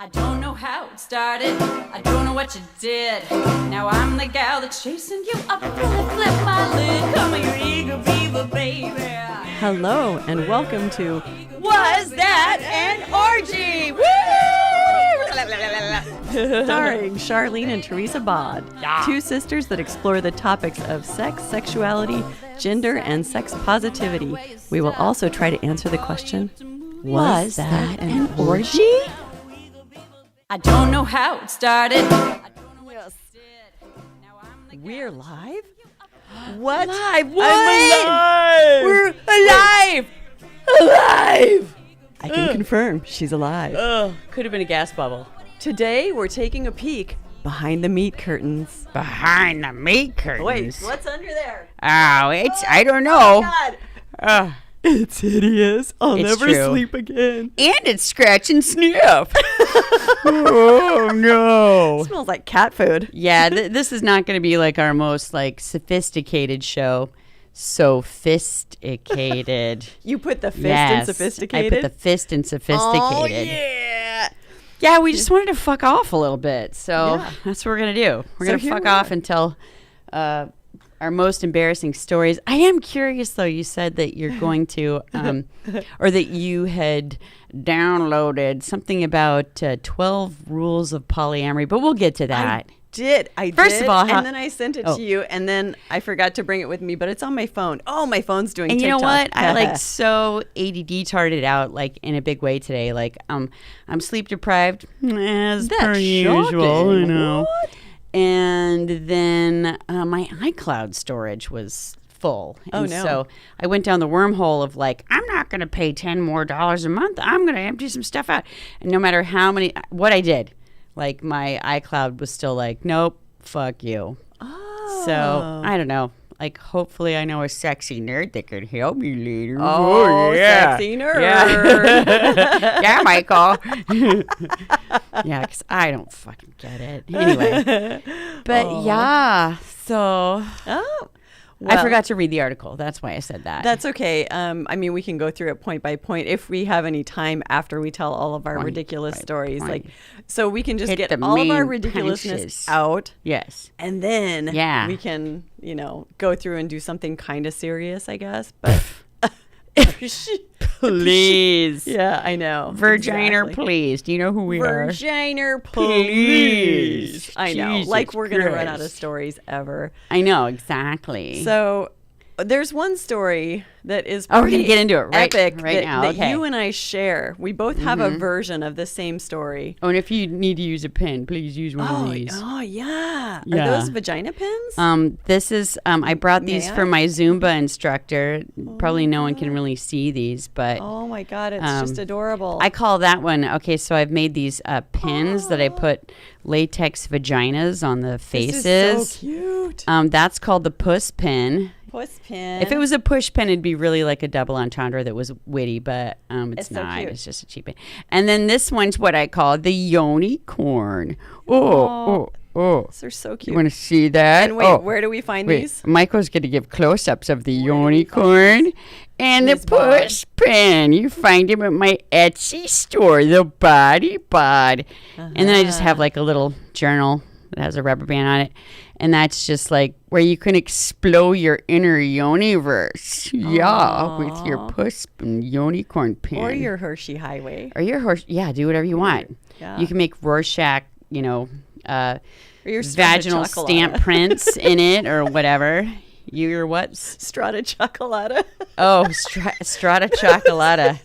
I don't know how it started, I don't know what you did. Now I'm the gal that's chasing you up, flip my lid. Come here, eager beaver, baby. Hello and welcome to Was That an Orgy? Woo! starring Charlene and Teresa Bawd, two sisters that explore the topics of sex, sexuality, gender, and sex positivity. We will also try to answer the question, was that an orgy? I don't know how it started. We're live? What? Live, what? I'm alive! We're alive! Alive! I can confirm she's alive. Oh, could have been a gas bubble. Today we're taking a peek behind the meat curtains. Behind the meat curtains. Wait, what's under there? Oh, I don't know. God! Uh, It's hideous. I'll It's never true. sleep again. and it's scratch and sniff. Oh, no. Smells like cat food. Yeah, this is not going to be like our most sophisticated show. Sophisticated. You put the fist Yes, in sophisticated? I put the fist in sophisticated. Oh, yeah. Yeah, we just wanted to fuck off a little bit. So Yeah. that's what we're going to do. We're So going to here fuck we off are. and tell our most embarrassing stories. I am curious, though. You said that you're going to, or that you had downloaded something about 12 rules of polyamory, but we'll get to that. I First did, of all, how- and then I sent it Oh. to you, and then I forgot to bring it with me, but it's on my phone. Oh, my phone's doing And you TikTok. know what? I so ADD charted out in a big way today. I'm sleep deprived as That's per usual. shocking. I know. What? And then my iCloud storage was full. Oh, And no. So I went down the wormhole of I'm not going to pay $10 more a month. I'm going to empty some stuff out. And no matter what I did, my iCloud was still nope, fuck you. Oh. So I don't know. Hopefully I know a sexy nerd that could help me later. Oh, yeah. sexy nerd. Yeah, yeah, Michael. Yeah, because I don't fucking get it. Anyway. But yeah, so Oh. I Well, forgot to read the article. That's why I said that. That's okay. I mean, we can go through it point by point if we have any time after we tell all of our Point ridiculous by stories. point. So we can just Hit get the all of our main ridiculousness punches. out, Yes. and then Yeah. we can, go through and do something kind of serious, I guess. But Please. yeah, I know. Virginer, Exactly. please. Do you know who we are? Virginer, Please. please. I know. Jesus We're going to run out of Christ. stories ever. I know, exactly. So there's one story that is Oh, we're gonna pretty get into it epic right that, now. that Okay. you and I share. We both have a version of the same story. Oh, and if you need to use a pen, please use one of these. Yeah. Yeah. Are those vagina pins? This is I brought these May I? for my Zumba instructor. Probably no one can really see these, but Oh my God, it's just adorable. I call that one. Okay, so I've made these pins that I put latex vaginas on the faces. This is so cute. That's called the puss pin. Puss pin. If it was a push pin, it'd be really like a double entendre that was witty, but it's It's so not. cute. It's just a cheap pin. And then this one's what I call the yoni corn. Oh. They're so You cute. want to see that? And wait, Oh. where do we find Wait, these? Michael's going to give close-ups of the unicorn and the Ms. Bawd. push pin. You find him at my Etsy store, the Body Bod. And then I just have a little journal that has a rubber band on it. And that's just where you can explode your inner universe. Yeah, with your push and unicorn pin. Or your Hershey Highway. Or your horse. Yeah, do whatever you want. Yeah. You can make Rorschach, Or your vaginal Strata stamp Chocolata. prints in it or whatever. Your what? Strata Chocolata. Oh, Strata Chocolata.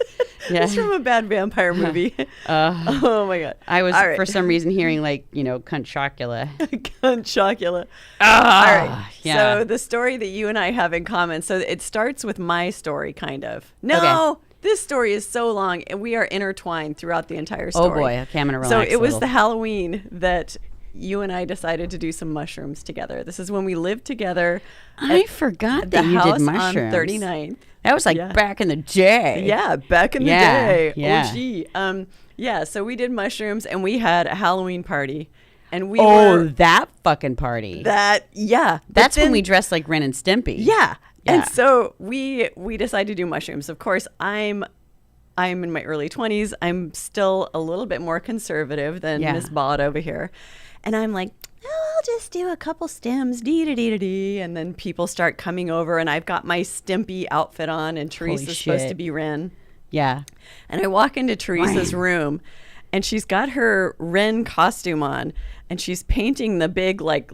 Yeah. It's from a bad vampire movie. Oh my God. I was All right. for some reason hearing cunt chocula. Cunt Chocula. Ah, All right. yeah. So the story that you and I have in common. So it starts with my story, kind of. No, Okay. this story is so long, and we are intertwined throughout the entire story. Oh boy, okay, I'm gonna relax. So a it was little. the Halloween that you and I decided to do some mushrooms together. This is when we lived together. I forgot at that the you house did mushrooms. on 39th. That was Yeah. back in the day. Yeah, back in the Yeah, day. yeah. OG. Yeah, so we did mushrooms, and we had a Halloween party. And we Oh, were that fucking party. yeah. But That's when then- we dressed like Ren and Stimpy. Yeah. Yeah. And so we decided to do mushrooms. Of course, I'm I'm in my early 20s. I'm still a little bit more conservative than Yeah. Miss Bawd over here. And I'm like, oh, I'll just do a couple stems, dee-da-dee-da-dee. And then people start coming over, and I've got my Stimpy outfit on, and Teresa's supposed to shit. be Wren. Yeah. And I walk into Teresa's room, and she's got her Wren costume on, and she's painting the big, like,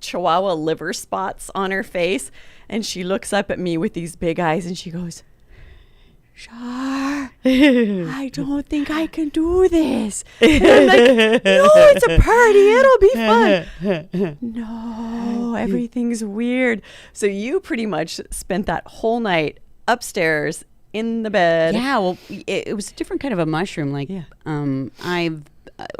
Chihuahua liver spots on her face. And she looks up at me with these big eyes, and she goes, Char, I don't think I can do this. And I'm like, no, it's a party. It'll be fun. No, everything's weird. So you pretty much spent that whole night upstairs in the bed. Yeah, well, it was a different kind of a mushroom. Like, Yeah.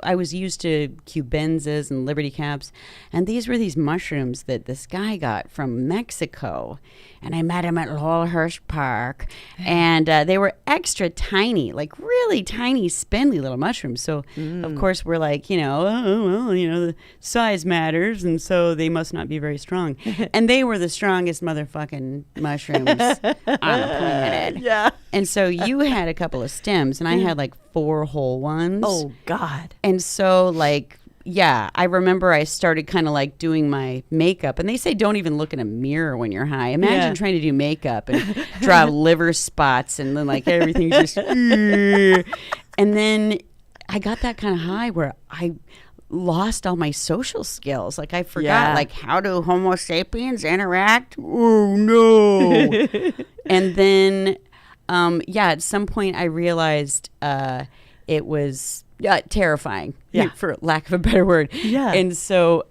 I was used to cubenzas and liberty caps, and these were these mushrooms that this guy got from Mexico, and I met him at Laurelhurst Park, and they were extra tiny, like really tiny, spindly little mushrooms. So, of course, we're like, oh, well, the size matters, and so they must not be very strong. And they were the strongest motherfucking mushrooms on the planet. Yeah. And so you had a couple of stems, and I had like 4 whole ones. Oh, God. And so, like, yeah, I remember I started kind of like doing my makeup. And they say don't even look in a mirror when you're high. Imagine trying to do makeup and draw liver spots and then, like, everything just. And then I got that kind of high where I lost all my social skills. Like, I forgot, like, how do Homo sapiens interact? Oh, no. And then. At some point I realized it was terrifying, for lack of a better word. Yeah. And so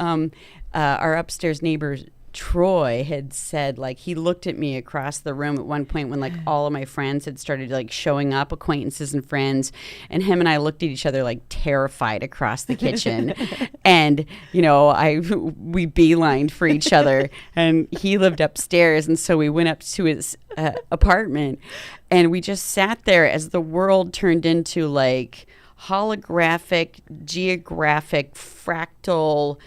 our upstairs neighbor, Troy, had said, like, he looked at me across the room at one point when, like, all of my friends had started, like, showing up, acquaintances and friends, and him and I looked at each other, like, terrified across the kitchen. And, we beelined for each other, and he lived upstairs, and so we went up to his apartment, and we just sat there as the world turned into, like, holographic, geographic, fractal,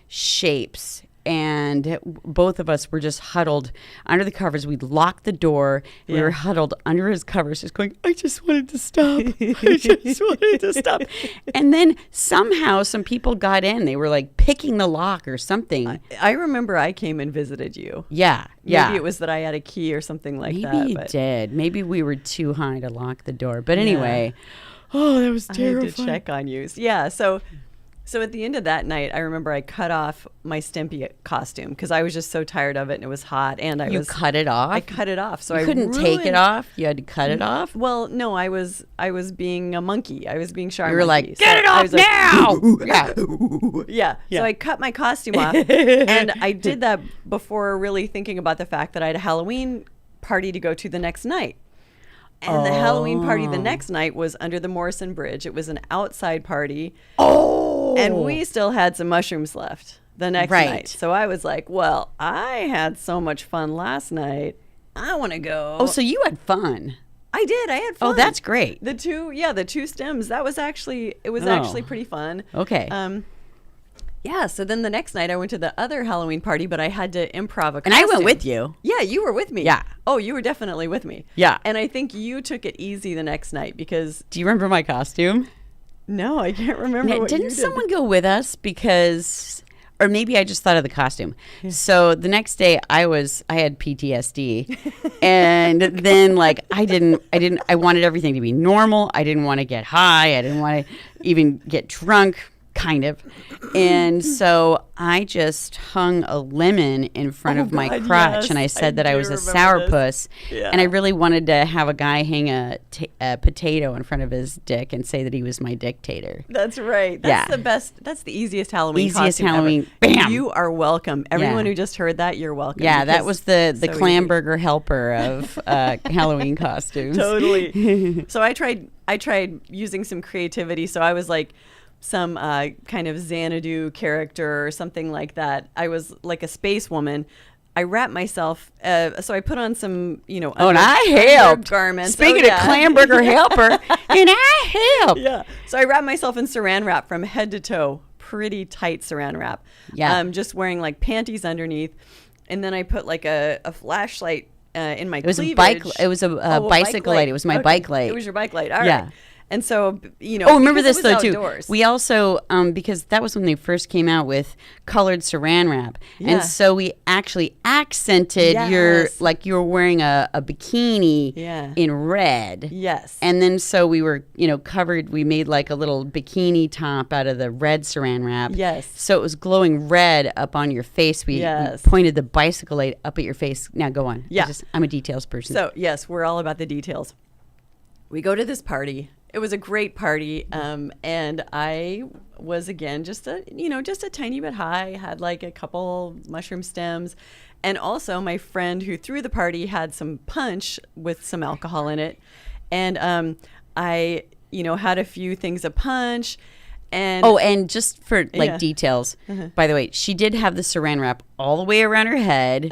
shapes. And both of us were just huddled under the covers. We'd locked the door. We were huddled under his covers, just going, I just wanted to stop. I just wanted to stop. And then somehow some people got in. They were like picking the lock or something. I remember I came and visited you. Yeah. Maybe it was that I had a key or something like that. Maybe you did. Maybe we were too high to lock the door. But anyway, that was terrifying. I had to check on you. Yeah, so at the end of that night, I remember I cut off my Stimpy costume because I was just so tired of it and it was hot. And You cut it off? I cut it off. So you I couldn't take it off? You had to cut it off? Well, no, I was being a monkey. I was being Char. You were monkey. like, get it off now! Yeah. So I cut my costume off. And I did that before really thinking about the fact that I had a Halloween party to go to the next night. And the Halloween party the next night was under the Morrison Bridge. It was an outside party. Oh! And we still had some mushrooms left the next night. So I was like, well, I had so much fun last night. I want to go. Oh, so you had fun. I did. I had fun. Oh, that's great. The two stems. That was actually, actually pretty fun. Okay. Yeah, so then the next night I went to the other Halloween party, but I had to improv a costume. And I went with you. Yeah, you were with me. Yeah. Oh, you were definitely with me. Yeah. And I think you took it easy the next night because... Do you remember my costume? No, I can't remember what Didn't you did. someone go with us because... Or maybe I just thought of the costume. So the next day I had PTSD. And then, like, I wanted everything to be normal. I didn't want to get high. I didn't want to even get drunk. Kind of. And so I just hung a lemon in front of my crotch, and I said that I was a sourpuss. Yeah. And I really wanted to have a guy hang a potato in front of his dick and say that he was my dictator. That's right. That's the best. That's the easiest Halloween costume Halloween. ever. Bam! You are welcome. Everyone who just heard that, you're welcome. Yeah, that was the so Clamburger helper of Halloween costumes. Totally. So I tried using some creativity. So I was like some kind of Xanadu character or something like that. I was like a space woman. I wrapped myself, so I put on some, and I helped. Garments. Speaking of Clamburger helper, and I helped. Yeah. So I wrapped myself in saran wrap from head to toe, pretty tight saran wrap. Yeah. Just wearing like panties underneath, and then I put like a flashlight in my It was cleavage. a bike. It was a Oh, bicycle light. It was my bike light. It was your bike light. All right. Yeah. And so, you know, Oh, remember because this it was though outdoors. too. We also because that was when they first came out with colored Saran wrap, Yeah. and so we actually accented your Yes. like you were wearing a bikini Yeah. in red. Yes. And then so we were covered. We made like a little bikini top out of the red Saran wrap. Yes. So it was glowing red up on your face. We Yes. pointed the bicycle light up at your face. Now go on. Yeah. I'm a details person. So yes, we're all about the details. We go to this party. It was a great party, and I was again just a tiny bit high. Had like a couple mushroom stems, and also my friend who threw the party had some punch with some alcohol in it, and I had a few things of punch. And and just for like Yeah. details, by the way, she did have the Saran wrap all the way around her head,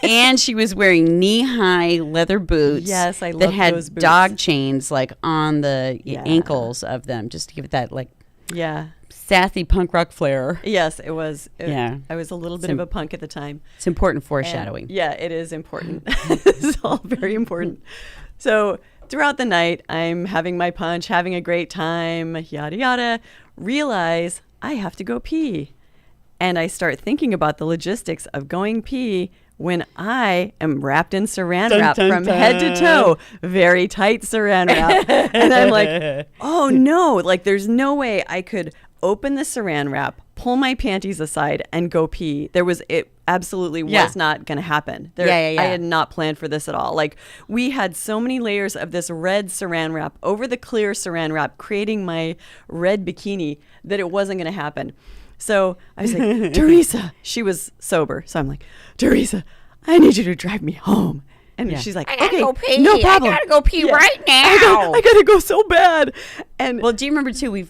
and she was wearing knee-high leather boots. Yes, I that love had those boots. dog chains like on the Yeah. ankles of them, just to give it that like yeah. sassy punk rock flair. Yes, it was. Yeah. I was a little bit of a punk at the time. It's important And- foreshadowing. yeah, it is important. It's all very important. So throughout the night, I'm having my punch, having a great time, yada, yada. Realize I have to go pee. And I start thinking about the logistics of going pee when I am wrapped in saran wrap from head to toe. Very tight saran wrap. And I'm like, oh no, like there's no way I could open the saran wrap, pull my panties aside, and go pee. It absolutely Yeah. was not going to happen. Yeah. I had not planned for this at all. Like we had so many layers of this red saran wrap over the clear saran wrap, creating my red bikini, that it wasn't going to happen. So I was like, Teresa, she was sober. So I'm like, Teresa, I need you to drive me home. And Yeah. she's like, I gotta okay, go pee. no problem. I gotta go pee Yeah. right now. I gotta go so bad. And Well, do you remember too? We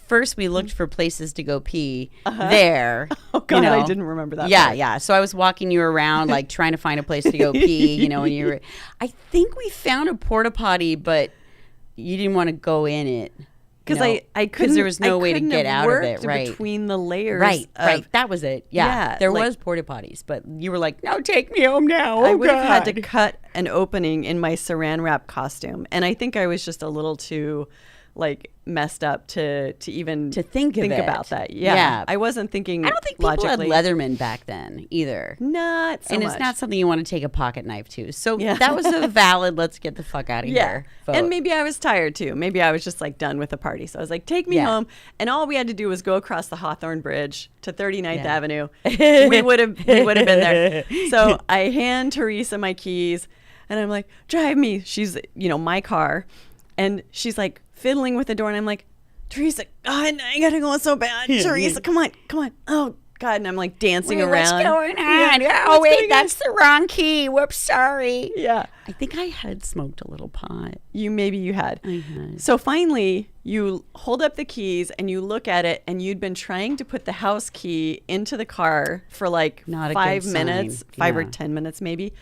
looked for places to go pee there. oh God, I didn't remember that. Yeah, part. yeah. So I was walking you around, like trying to find a place to go pee, and you were. I think we found a porta potty, but you didn't want to go in it Because I couldn't. because there was no I way to couldn't get have out of worked it. Right. between the layers. Right. of- Right. That was it. Yeah. Yeah, There like- was porta potties, but you were like, "No, take me home now." I Oh, would have had to God. cut an opening in my saran wrap costume, and I think I was just a little too, like, messed up to even To think of it. about that. Yeah. Yeah. I wasn't thinking. I don't think people logically. had Leatherman back then either. Not so and much. it's not something you want to take a pocket knife to. So Yeah. that was a valid, let's get the fuck out of Yeah. here. vote. And maybe I was tired too. Maybe I was just like done with the party. So I was like, take me Yeah. home. And all we had to do was go across the Hawthorne Bridge to 39th Yeah. Avenue. we would have been there. So I hand Teresa my keys and I'm like, drive me. She's, my car. And she's like fiddling with the door. And I'm like, Teresa, God, I gotta go so bad. Teresa, come on. Oh, God. And I'm like dancing Wait, around. what's going on? Yeah, Oh, what's wait, going on? that's the wrong key. Whoops, sorry. Yeah. I think I had smoked a little pot. Maybe you had. I had. So finally, you hold up the keys and you look at it, and you'd been trying to put the house key into the car for like Not a 5 good minutes, sign. 5 or Yeah. 10 minminutes maybe.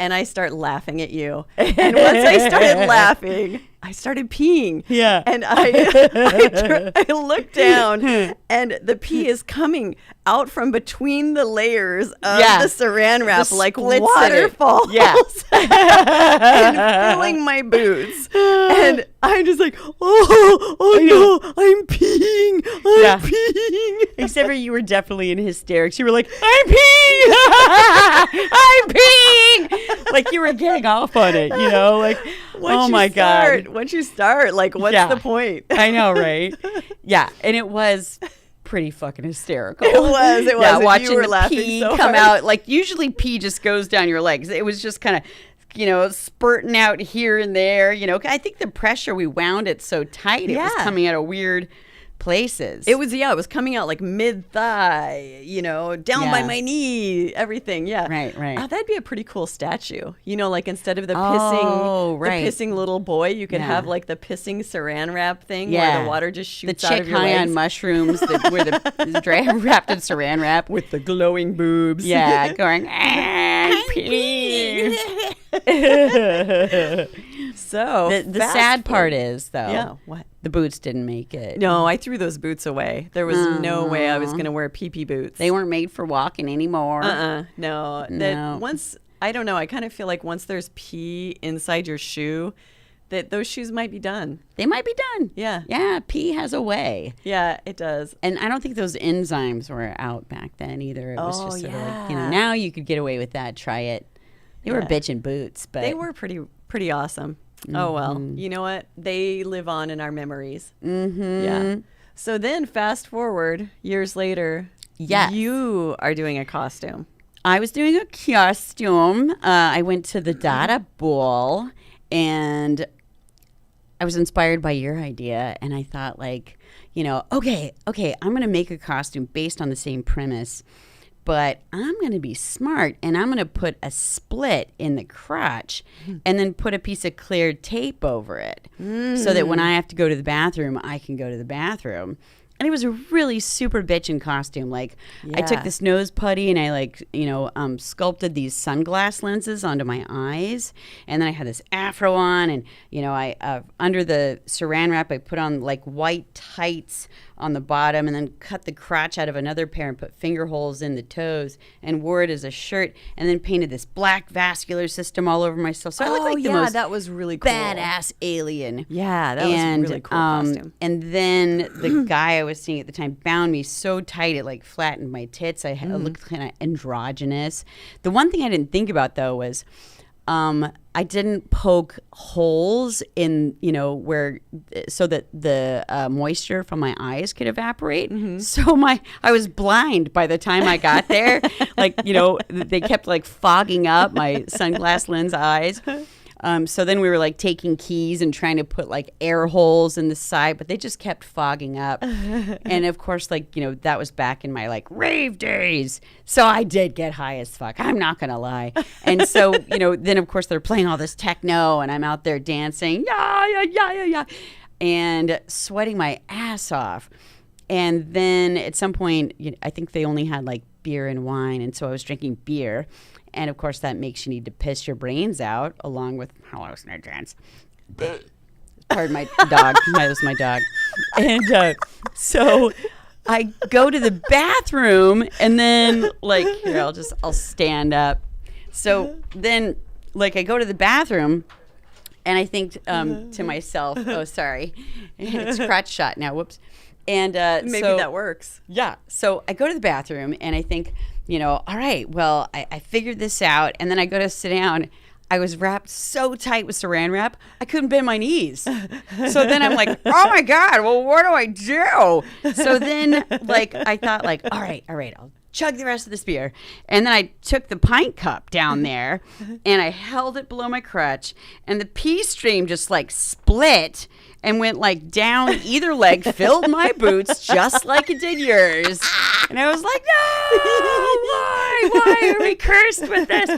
And I start laughing at you. And once I started laughing, I started peeing. Yeah. And I look down, and the pee is coming out from between the layers of Yeah. the saran wrap The like splits in it. waterfalls. Yeah. And filling my boots. And I'm just like, oh no, I'm peeing. Yeah. I'm peeing. Except for you were definitely in hysterics. You were like, I'm peeing! I'm peeing! Like you were getting off on it, like, Once you start, Once you start, like, what's Yeah. the point? I know, right? Yeah, and it was pretty fucking hysterical. It was. Yeah, And watching you were the laughing pee so come hard. out. Like usually pee just goes down your legs. It was just kind of, spurting out here and there. I think the pressure, we wound it so tight. It was Yeah. coming out of weird places. It was coming out like mid thigh, down by Yeah. my knee, everything. Yeah. Right. That'd be a pretty cool statue. Like instead of the Oh, right. the pissing little boy, you could Yeah. have like the pissing saran wrap thing Yeah. where the water just the shoots out chick of your high legs. on mushrooms where the wrapped in saran wrap. With the glowing boobs. Yeah, going, I'm peeing. So The fast sad part forward. is, though, Yeah. What? the boots didn't make it. No, I threw those boots away. There was no way I was going to wear pee-pee boots. They weren't made for walking anymore. No. No. Once I don't know. I kind of feel like once there's pee inside your shoe, that those shoes might be done. They might be done. Yeah. Yeah, pee has a way. Yeah, it does. And I don't think those enzymes were out back then either. It was just sort of like, yeah. now you could get away with that. Try it. They were bitchin' boots, but They were pretty awesome. Oh, well. You know what? They live on in our memories. Mm-hmm. Yeah. So then fast forward years later, Yes. you are doing a costume. I was doing a costume. I went to the Dada Ball, and I was inspired by your idea, and I thought, like, okay, I'm going to make a costume based on the same premise, but I'm going to be smart, and I'm going to put a split in the crotch and then put a piece of clear tape over it so that when I have to go to the bathroom, I can go to the bathroom. And it was a really super bitchin' costume. Like, I took this nose putty and I sculpted these sunglass lenses onto my eyes. And then I had this afro on, and, I under the saran wrap, I put on like white tights on the bottom and then cut the crotch out of another pair and put finger holes in the toes and wore it as a shirt, and then painted this black vascular system all over myself. So I looked like the most that was really cool. badass alien. Yeah, that was a really cool costume. And then the guy I was seeing at the time bound me so tight it like flattened my tits. I looked kind of androgynous. The one thing I didn't think about though was I didn't poke holes in, where, so that the moisture from my eyes could evaporate. So I was blind by the time I got there. They kept like fogging up my sunglass lens eyes. So then we were like taking keys and trying to put like air holes in the side, but they just kept fogging up. And of course, that was back in my like rave days. So I did get high as fuck. I'm not going to lie. And so, then of course they're playing all this techno and I'm out there dancing, yeah, and sweating my ass off. And then at some point, I think they only had like beer and wine. And so I was drinking beer. And of course, that makes you need to piss your brains out, along with hello, snowdrons. Pardon my dog. That was my dog. And so I go to the bathroom, and then here I'll stand up. So then I go to the bathroom, and I think to myself, oh sorry, it's crotch shot now. Whoops. And maybe that works. Yeah. So I go to the bathroom, and I think, all right, well, I figured this out. And then I go to sit down. I was wrapped so tight with saran wrap, I couldn't bend my knees. So then I'm like, oh my God, well, what do I do? So then I thought all right, I'll chug the rest of this beer. And then I took the pint cup down there and I held it below my crotch, and the pee stream just split and went down either leg, filled my boots just like it did yours. And I was like, no, why are we cursed with this?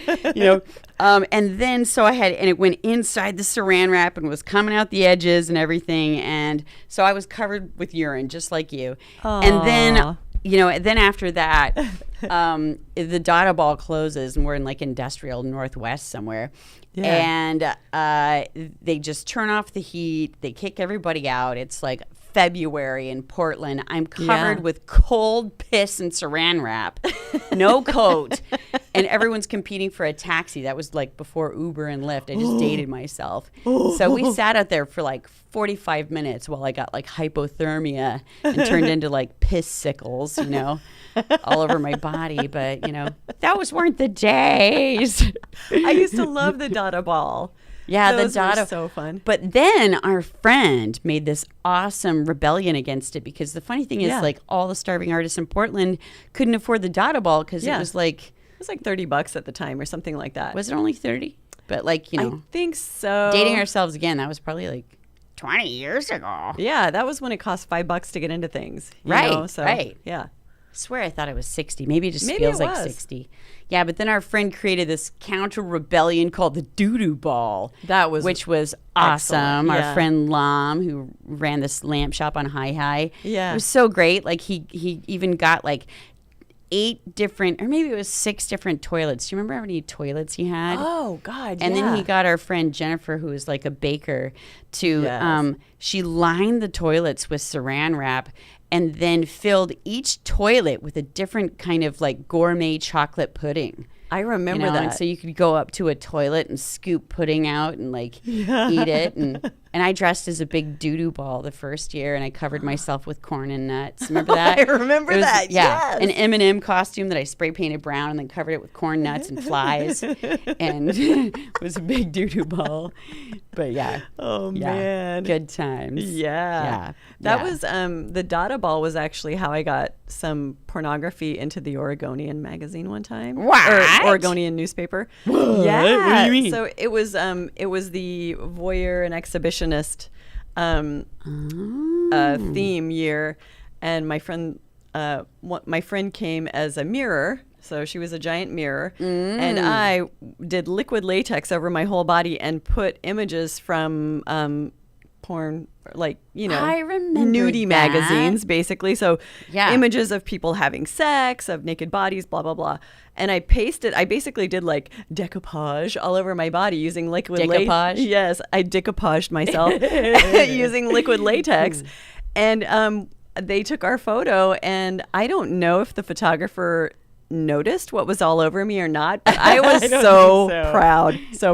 And then and it went inside the saran wrap and was coming out the edges and everything. And so I was covered with urine just like you. Aww. And then after that, the Dada Ball closes and we're in industrial Northwest somewhere. Yeah. And they just turn off the heat. They kick everybody out. It's February in Portland. I'm covered with cold piss and saran wrap, no coat, and everyone's competing for a taxi. That was before Uber and Lyft. I just dated myself. So we sat out there for 45 minutes while I got hypothermia and turned into piss sickles, all over my body. But, those weren't the days. I used to love the Dada Ball. Yeah, those the Dada were so fun. But then our friend made this awesome rebellion against it, because the funny thing is, all the starving artists in Portland couldn't afford the Dada Ball because it was it was $30 at the time or something like that. Was it only 30? But I think so. Dating ourselves again, that was probably 20 years ago. Yeah, that was when it cost $5 to get into things. Right. Yeah. I swear I thought it was 60. Maybe it just feels like 60. Yeah, but then our friend created this counter rebellion called the Doo-Doo Ball. Which was awesome. Yeah. Our friend Lam, who ran this lamp shop on Hi. Yeah. It was so great. He even got 8 different, or maybe it was 6 different toilets. Do you remember how many toilets he had? Oh, God, And then he got our friend Jennifer, who was a baker, to, she lined the toilets with saran wrap and then filled each toilet with a different kind of gourmet chocolate pudding. I remember you know, that. And so you could go up to a toilet and scoop pudding out and like eat it. And I dressed as a big doo-doo ball the first year, and I covered myself with corn and nuts. Remember that? I remember that. Yeah, yes. an M&M costume that I spray painted brown and then covered it with corn nuts and flies, and it was a big doo-doo ball. But yeah. Oh yeah, man. good times. Yeah. That was the Dada ball was actually how I got some pornography into the Oregonian magazine one time. What? Or Oregonian newspaper. What? Yeah. What do you mean? So it was the voyeur and exhibitionist theme year, and my friend came as a mirror. So she was a giant mirror, and I did liquid latex over my whole body and put images from porn, like, you know, I remember nudie that. magazines, basically. So Yeah. images of people having sex, of naked bodies, blah, blah, blah. And I basically did like decoupage all over my body using liquid latex. Decoupage? Yes, I decoupaged myself using liquid latex. And they took our photo, and I don't know if the photographer noticed what was all over me or not, but I was so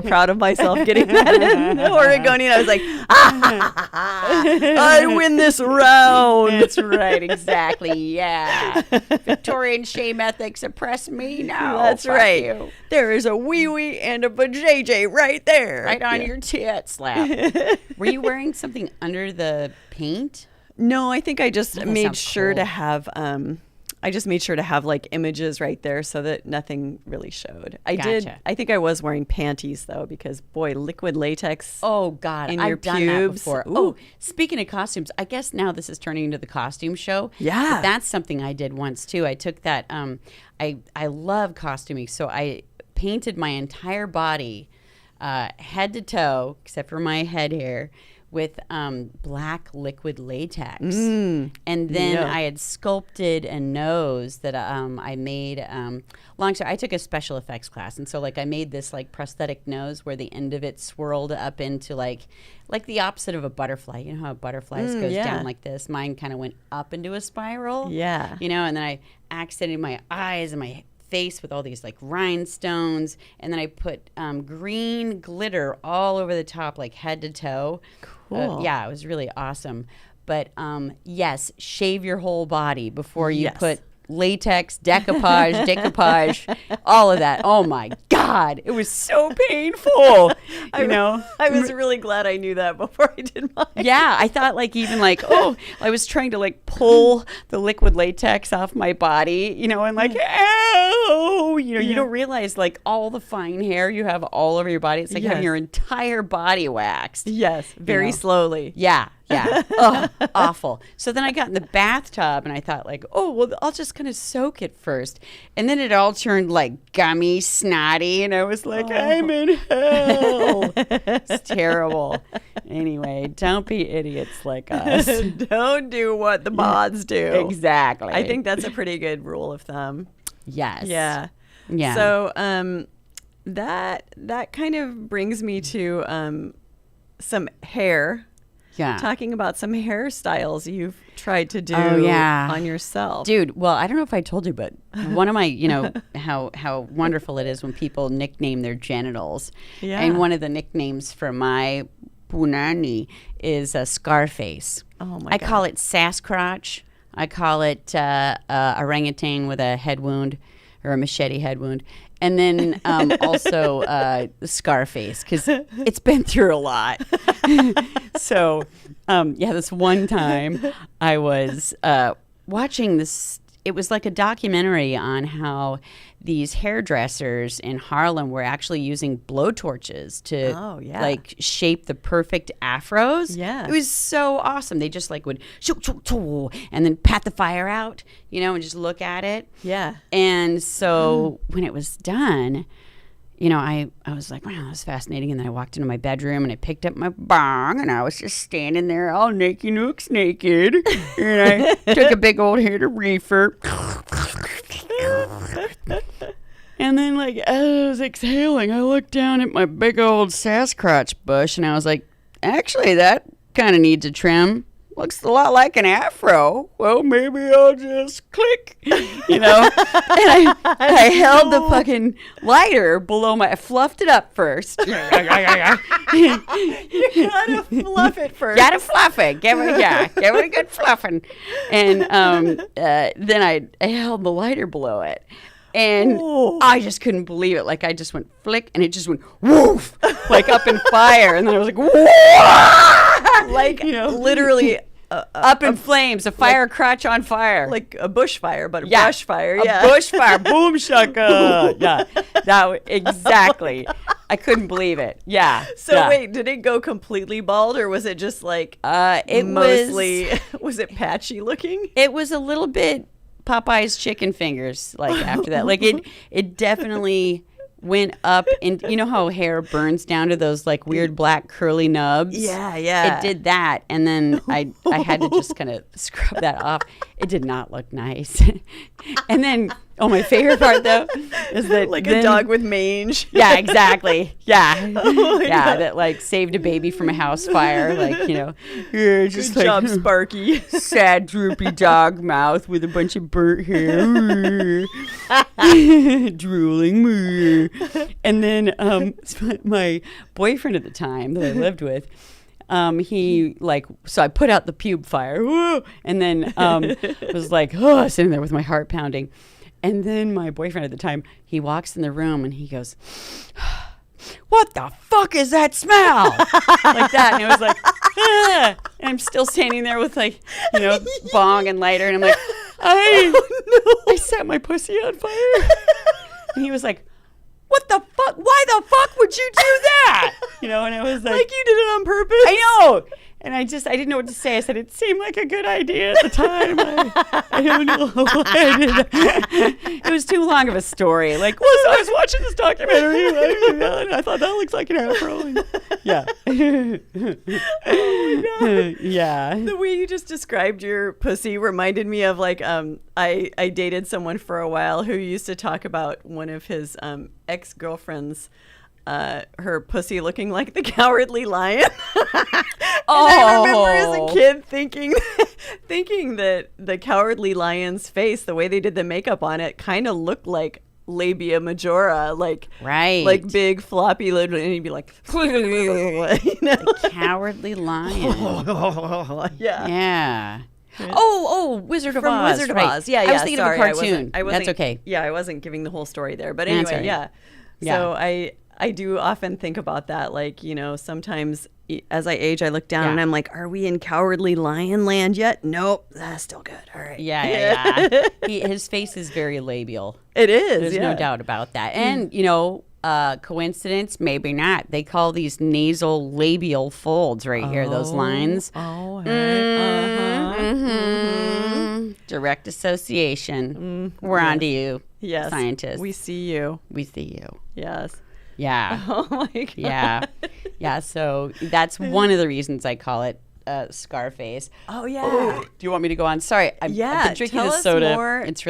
proud of myself getting that in the Oregonian. I was like, I win this round. That's right, exactly. Yeah, Victorian shame ethics oppress me. No, That's fuck right. you. There is a wee wee and a vajayjay right there. Right on your tit, slap. Were you wearing something under the paint? No, I think I just that made sounds sure cool. to have like images right there so that nothing really showed. I think I was wearing panties though, because boy, liquid latex. Oh God, in I've your done that pubes. before. Ooh. Oh, speaking of costumes, I guess now this is turning into the costume show. Yeah. But that's something I did once too. I took that. I love costuming, so I painted my entire body, head to toe, except for my head hair, with black liquid latex. And then I had sculpted a nose that I made. Long story, I took a special effects class, and so like I made this like prosthetic nose where the end of it swirled up into like the opposite of a butterfly. You know how a butterfly goes down like this? Mine kind of went up into a spiral. Yeah. You know, and then I accented my eyes and my face with all these like rhinestones, and then I put green glitter all over the top, like head to toe. Cool. Yeah, it was really awesome. But yes, shave your whole body before you put latex, decoupage, all of that. Oh my God, it was so painful. I was really glad I knew that before I did mine. Yeah, I thought I was trying to like pull the liquid latex off my body, and like, ow, you don't realize like all the fine hair you have all over your body. It's like having your entire body waxed. Yes, very slowly. Yeah. Oh, awful. So then I got in the bathtub and I thought like, oh, well, I'll just kind of soak it first. And then it all turned like gummy, snotty. And I was like, I'm in hell. It's terrible. Anyway, don't be idiots like us. Don't do what the Bawds do. Exactly. I think that's a pretty good rule of thumb. Yes. Yeah. Yeah. So that kind of brings me to some hair. Yeah. Talking about some hairstyles you've tried to do on yourself. Dude, well, I don't know if I told you, but one of my, how wonderful it is when people nickname their genitals. Yeah. And one of the nicknames for my punani is Scarface. Oh, my I God. call it Sasquatch. I call it orangutan with a head wound or a machete head wound. And then also Scarface, because it's been through a lot. So, this one time I was watching this. It was like a documentary on how these hairdressers in Harlem were actually using blowtorches to like shape the perfect afros. Yeah. It was so awesome. They just like would and then pat the fire out, and just look at it. Yeah. And so when it was done, I was like, wow, that's fascinating. And then I walked into my bedroom and I picked up my bong and I was just standing there all naked naked. And I took a big old hit of reefer. And then like as I was exhaling, I looked down at my big old Sasquatch bush and I was like, actually, that kind of needs a trim. looks a lot like an afro. Well, maybe I'll just click, you know. And I held the fucking lighter below I fluffed it up first. You gotta fluff it first. Gotta fluff it. Give it a good fluffing. And then I held the lighter below it. And I just couldn't believe it. Like, I just went flick, and it just went woof, like up in fire. And then I was like, whoa! Like, you know, literally up in flames, a fire crotch on fire. Like a bushfire, but a brush fire. Yeah. A bushfire. Boom shaka. Yeah. Exactly. I couldn't believe it. Yeah. So wait, did it go completely bald, or was it just like was it patchy looking? It was a little bit Popeye's chicken fingers, like, after that. Like, it definitely went up, and you know how hair burns down to those, like, weird black curly nubs? Yeah. It did that, and then I had to just kind of scrub that off. It did not look nice. And then, my favorite part, though, is that like a dog with mange. Yeah, exactly. Yeah. God. That, like, saved a baby from a house fire. Like, you know. Yeah, just Good job, Sparky. Sad, droopy dog mouth with a bunch of burnt hair. Drooling. And then my boyfriend at the time that I lived with, so I put out the pube fire. Woo, and then was like, sitting there with my heart pounding. And then my boyfriend at the time, he walks in the room and he goes, "What the fuck is that smell?" Like that. And it was like, ah. And I'm still standing there with, like, you know, bong and lighter. And I'm like, I set my pussy on fire. And he was like, "What the fuck? Why the fuck would you do that?" You know, and it was like you did it on purpose. I know. And I didn't know what to say. I said, it seemed like a good idea at the time. I don't know why I did that. It was too long of a story. Like, so I was watching this documentary, and I thought that looks like an afro. Yeah. Oh, my God. Yeah. The way you just described your pussy reminded me of, like, I dated someone for a while who used to talk about one of his ex-girlfriends, her pussy looking like the Cowardly Lion. I remember as a kid thinking that the Cowardly Lion's face, the way they did the makeup on it, kind of looked like labia majora, like big floppy lid, and he'd be like, you know? The Cowardly Lion. Yeah. Wizard of Oz. Wizard of Oz. Yeah. I was thinking of a cartoon. I wasn't, That's okay. Yeah, I wasn't giving the whole story there, but anyway, right. yeah. So I do often think about that. Like, you know, sometimes as I age, I look down and I'm like, are we in Cowardly Lion land yet? Nope. That's still good. All right. Yeah. His face is very labial. It is. There's no doubt about that. And, you know, coincidence? Maybe not. They call these nasal labial folds right here, those lines. Direct association. We're on to you. Yes. Scientists. We see you. Yes. Yeah. Oh my God. Yeah. Yeah. So that's one of the reasons I call it Scarface. Oh yeah. Do you want me to go on? Sorry. I've been drinking this soda. More. It's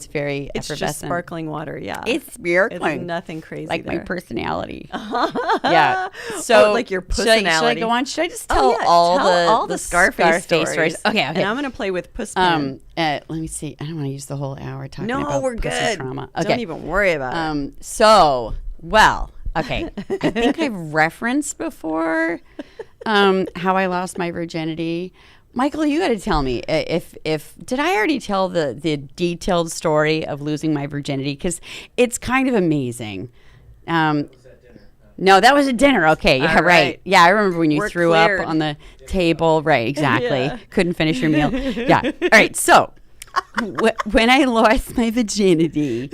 very effervescent. Just sparkling water. Yeah. It's sparkling. It's nothing crazy. Like there. my personality. Yeah. So like your personality. Should I go on? Should I just tell all the Scarface stories? Okay. And I'm gonna play with Puss Pin. Let me see. I don't want to use the whole hour talking about No, we're pussy good. trauma. Okay. Don't even worry about it. So, well, okay. I think I've referenced before how I lost my virginity. Michael, you got to tell me if did I already tell the detailed story of losing my virginity? Because it's kind of amazing. No, that was at dinner. Okay, yeah, right. Yeah, I remember when you threw up on the table. Right, exactly. Yeah. Couldn't finish your meal. Yeah. All right. So when I lost my virginity,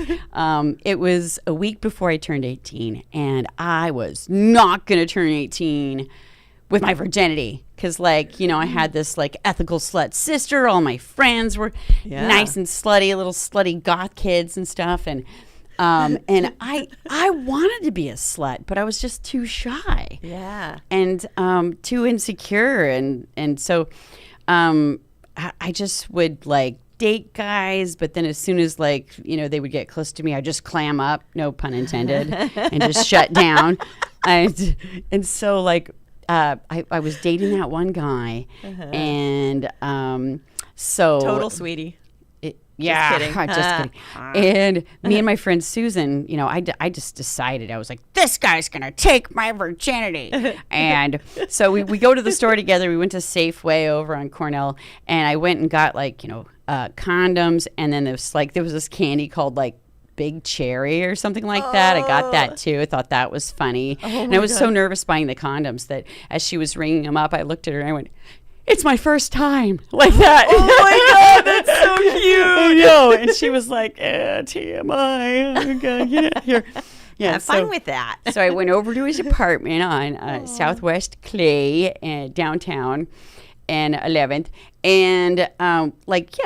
it was a week before I turned 18, and I was not going to turn 18 with my virginity. Because, like, you know, I had this, like, ethical slut sister. All my friends were nice and slutty, little slutty goth kids and stuff. And I wanted to be a slut, but I was just too shy. Yeah. And too insecure. And so I just would, like, date guys, but then as soon as, like, you know, they would get close to me, I'd just clam up, no pun intended, and just shut down. And so, like, I was dating that one guy, and so Total sweetie. Yeah, kidding. just kidding. And me and my friend Susan, I just decided, I was like, this guy's going to take my virginity. And so we go to the store together. We went to Safeway over on Cornell, and I went and got condoms. And then there was this candy called Big Cherry or something like that. I got that too. I thought that was funny. And I was so nervous buying the condoms that as she was ringing them up, I looked at her and I went, it's my first time, like that. Oh my God, that's so cute. I know. And she was like, TMI. Okay, get out here. Yeah, Have fun with that. So I went over to his apartment on Southwest Clay, downtown, and 11th. And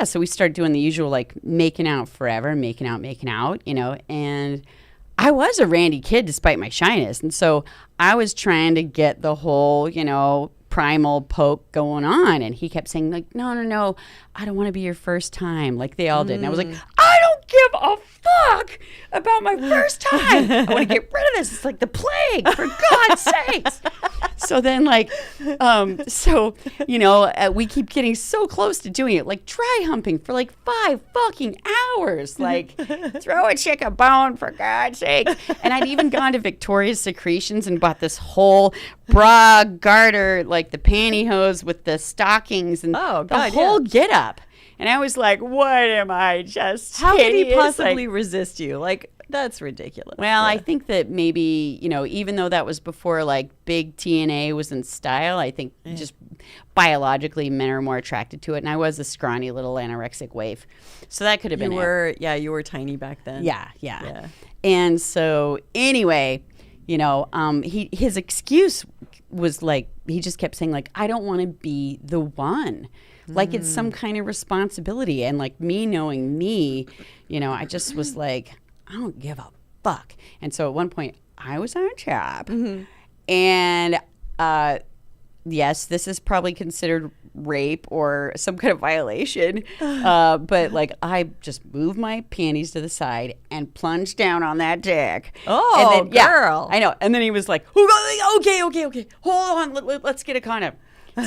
so we started doing the usual making out forever, making out, and I was a randy kid despite my shyness. And so I was trying to get the whole, primal poke going on, and he kept saying no, I don't want to be your first time like they all did. And I was like, I don't give a fuck about my first time. I want to get rid of this. It's like the plague, for God's sakes. So then we keep getting so close to doing it, dry humping for 5 fucking hours, throw a chick a bone, for God's sake. And I'd even gone to Victoria's Secretions and bought this whole bra garter, the pantyhose with the stockings and the whole get up. And I was like, what am I, just How could he hideous? possibly resist you? That's ridiculous. Well, I think that maybe, even though that was before big TNA was in style, I think just biologically men are more attracted to it. And I was a scrawny little anorexic waif. So that could have been it. You were tiny back then. Yeah. And so anyway, his excuse was he just kept saying I don't want to be the one. It's some kind of responsibility. And me knowing me, I just was I don't give a fuck. And so at one point I was on top, and yes, this is probably considered rape or some kind of violation. But I just moved my panties to the side and plunged down on that dick. Oh, and then, girl. I know. And then he was like, okay. Hold on. Let's get a condom.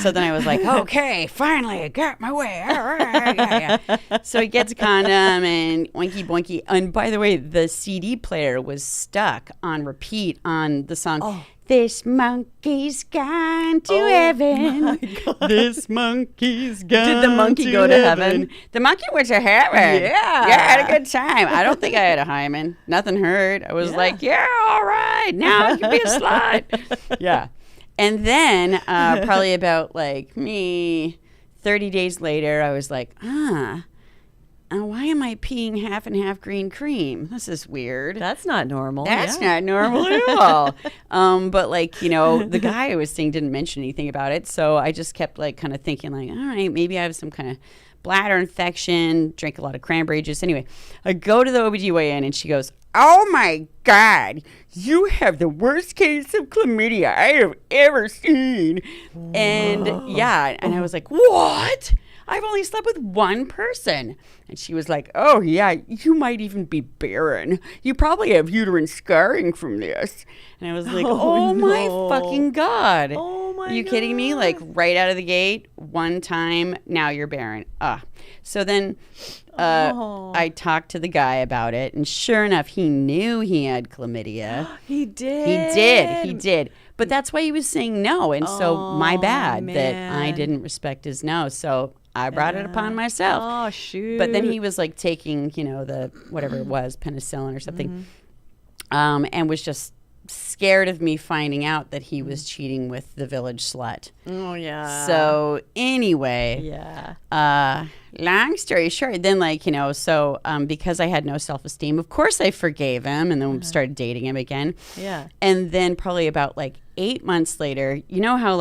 So then I was like, okay, finally, I got my way. All right. Yeah. So he gets a condom and oinky boinky. And by the way, the CD player was stuck on repeat on the song. This monkey's gone to heaven. This monkey's gone to heaven. Did the monkey go to heaven? The monkey went to heaven. Yeah. I had a good time. I don't think I had a hymen. Nothing hurt. I was like, all right. Now I can be a slut. Yeah. And then probably about 30 days later, I was like, why am I peeing half and half green cream? This is weird. That's not normal. That's not normal at all. But the guy I was seeing didn't mention anything about it. So I just kept kind of thinking all right, maybe I have some kind of bladder infection, drank a lot of cranberry juice. Anyway, I go to the OBGYN and she goes, oh my God, you have the worst case of chlamydia I have ever seen. And and I was like, what? I've only slept with one person. And she was like, oh yeah, you might even be barren. You probably have uterine scarring from this. And I was like, oh my fucking God. Oh my Are you God. kidding me? Right out of the gate, one time, now you're barren. So then I talked to the guy about it, and sure enough, he knew he had chlamydia. He did. He did. But that's why he was saying no. And so my bad that I man. didn't respect his no. So I brought it upon myself. Oh, shoot. But then he was taking, the whatever it was, penicillin or something, and was just scared of me finding out that he was cheating with the village slut. Oh, yeah. So anyway, long story short, then because I had no self-esteem, of course I forgave him and then started dating him again. Yeah. And then probably about 8 months later, you know how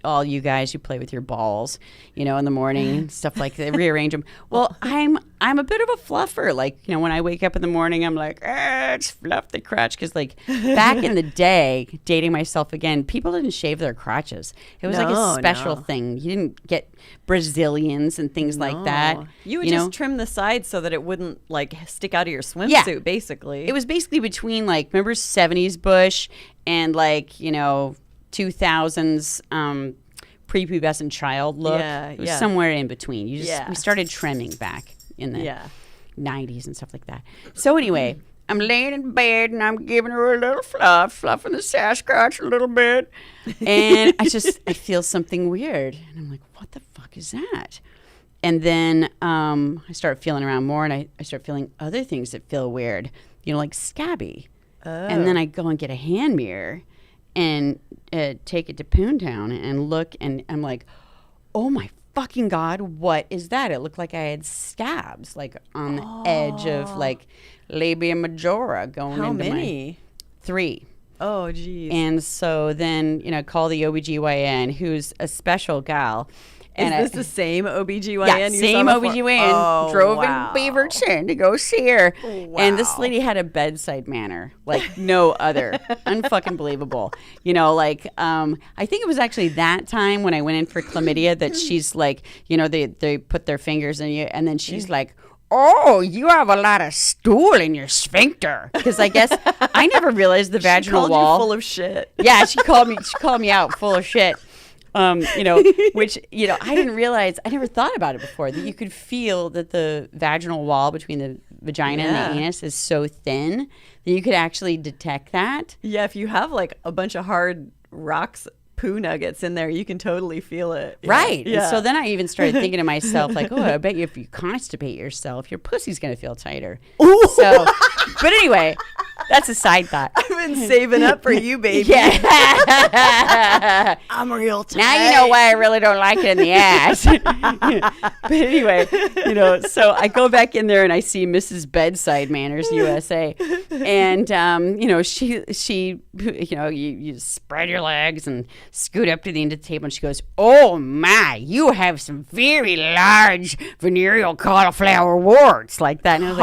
all you guys, you play with your balls, in the morning, stuff like that, rearrange them. Well, I'm a bit of a fluffer. When I wake up in the morning, I'm like, it's fluff the crotch. Because back in the day, dating myself again, people didn't shave their crotches. It was a special thing. You didn't get Brazilians and things like that. You would just trim the sides so that it wouldn't stick out of your swimsuit, basically. It was basically between remember 70s bush and 2000s prepubescent child look. It was somewhere in between. We started trimming back in the 90s and stuff like that. So anyway, I'm laying in bed and I'm giving her a little fluffing the Sasquatch a little bit. And I feel something weird. And I'm like, what the fuck is that? And then I start feeling around more, and I start feeling other things that feel weird, like scabby. And then I go and get a hand mirror and take it to Poontown and look, and I'm like, oh my fucking God, what is that? It looked like I had scabs, like on the edge of like labia majora going How into many? 3. Oh, geez. And so then, call the OBGYN, who's a special gal. Is this the same OBGYN? Yeah, same OBGYN. Drove in Beaverton to go see her. Wow. And this lady had a bedside manner like no other. Unfucking believable. I think it was actually that time when I went in for chlamydia that she's like, they put their fingers in you, and then she's like, oh, you have a lot of stool in your sphincter. Because I guess I never realized the vaginal wall. You full of shit. Yeah, she called me out full of shit. Which, I didn't realize, I never thought about it before, that you could feel that the vaginal wall between the vagina and the anus is so thin that you could actually detect that. Yeah, if you have like a bunch of hard rocks, poo nuggets in there, you can totally feel it. Right. Yeah. And so then I even started thinking to myself, like, oh, I bet you if you constipate yourself, your pussy's going to feel tighter. Ooh. So, but anyway, that's a side thought. I've been saving up for you, baby. Yeah. I'm real tight. Now you know why I really don't like it in the ass. But anyway, so I go back in there and I see Mrs. Bedside Manners USA. And, she you spread your legs and scoot up to the end of the table, and she goes, oh my, you have some very large venereal cauliflower warts, like that. And I was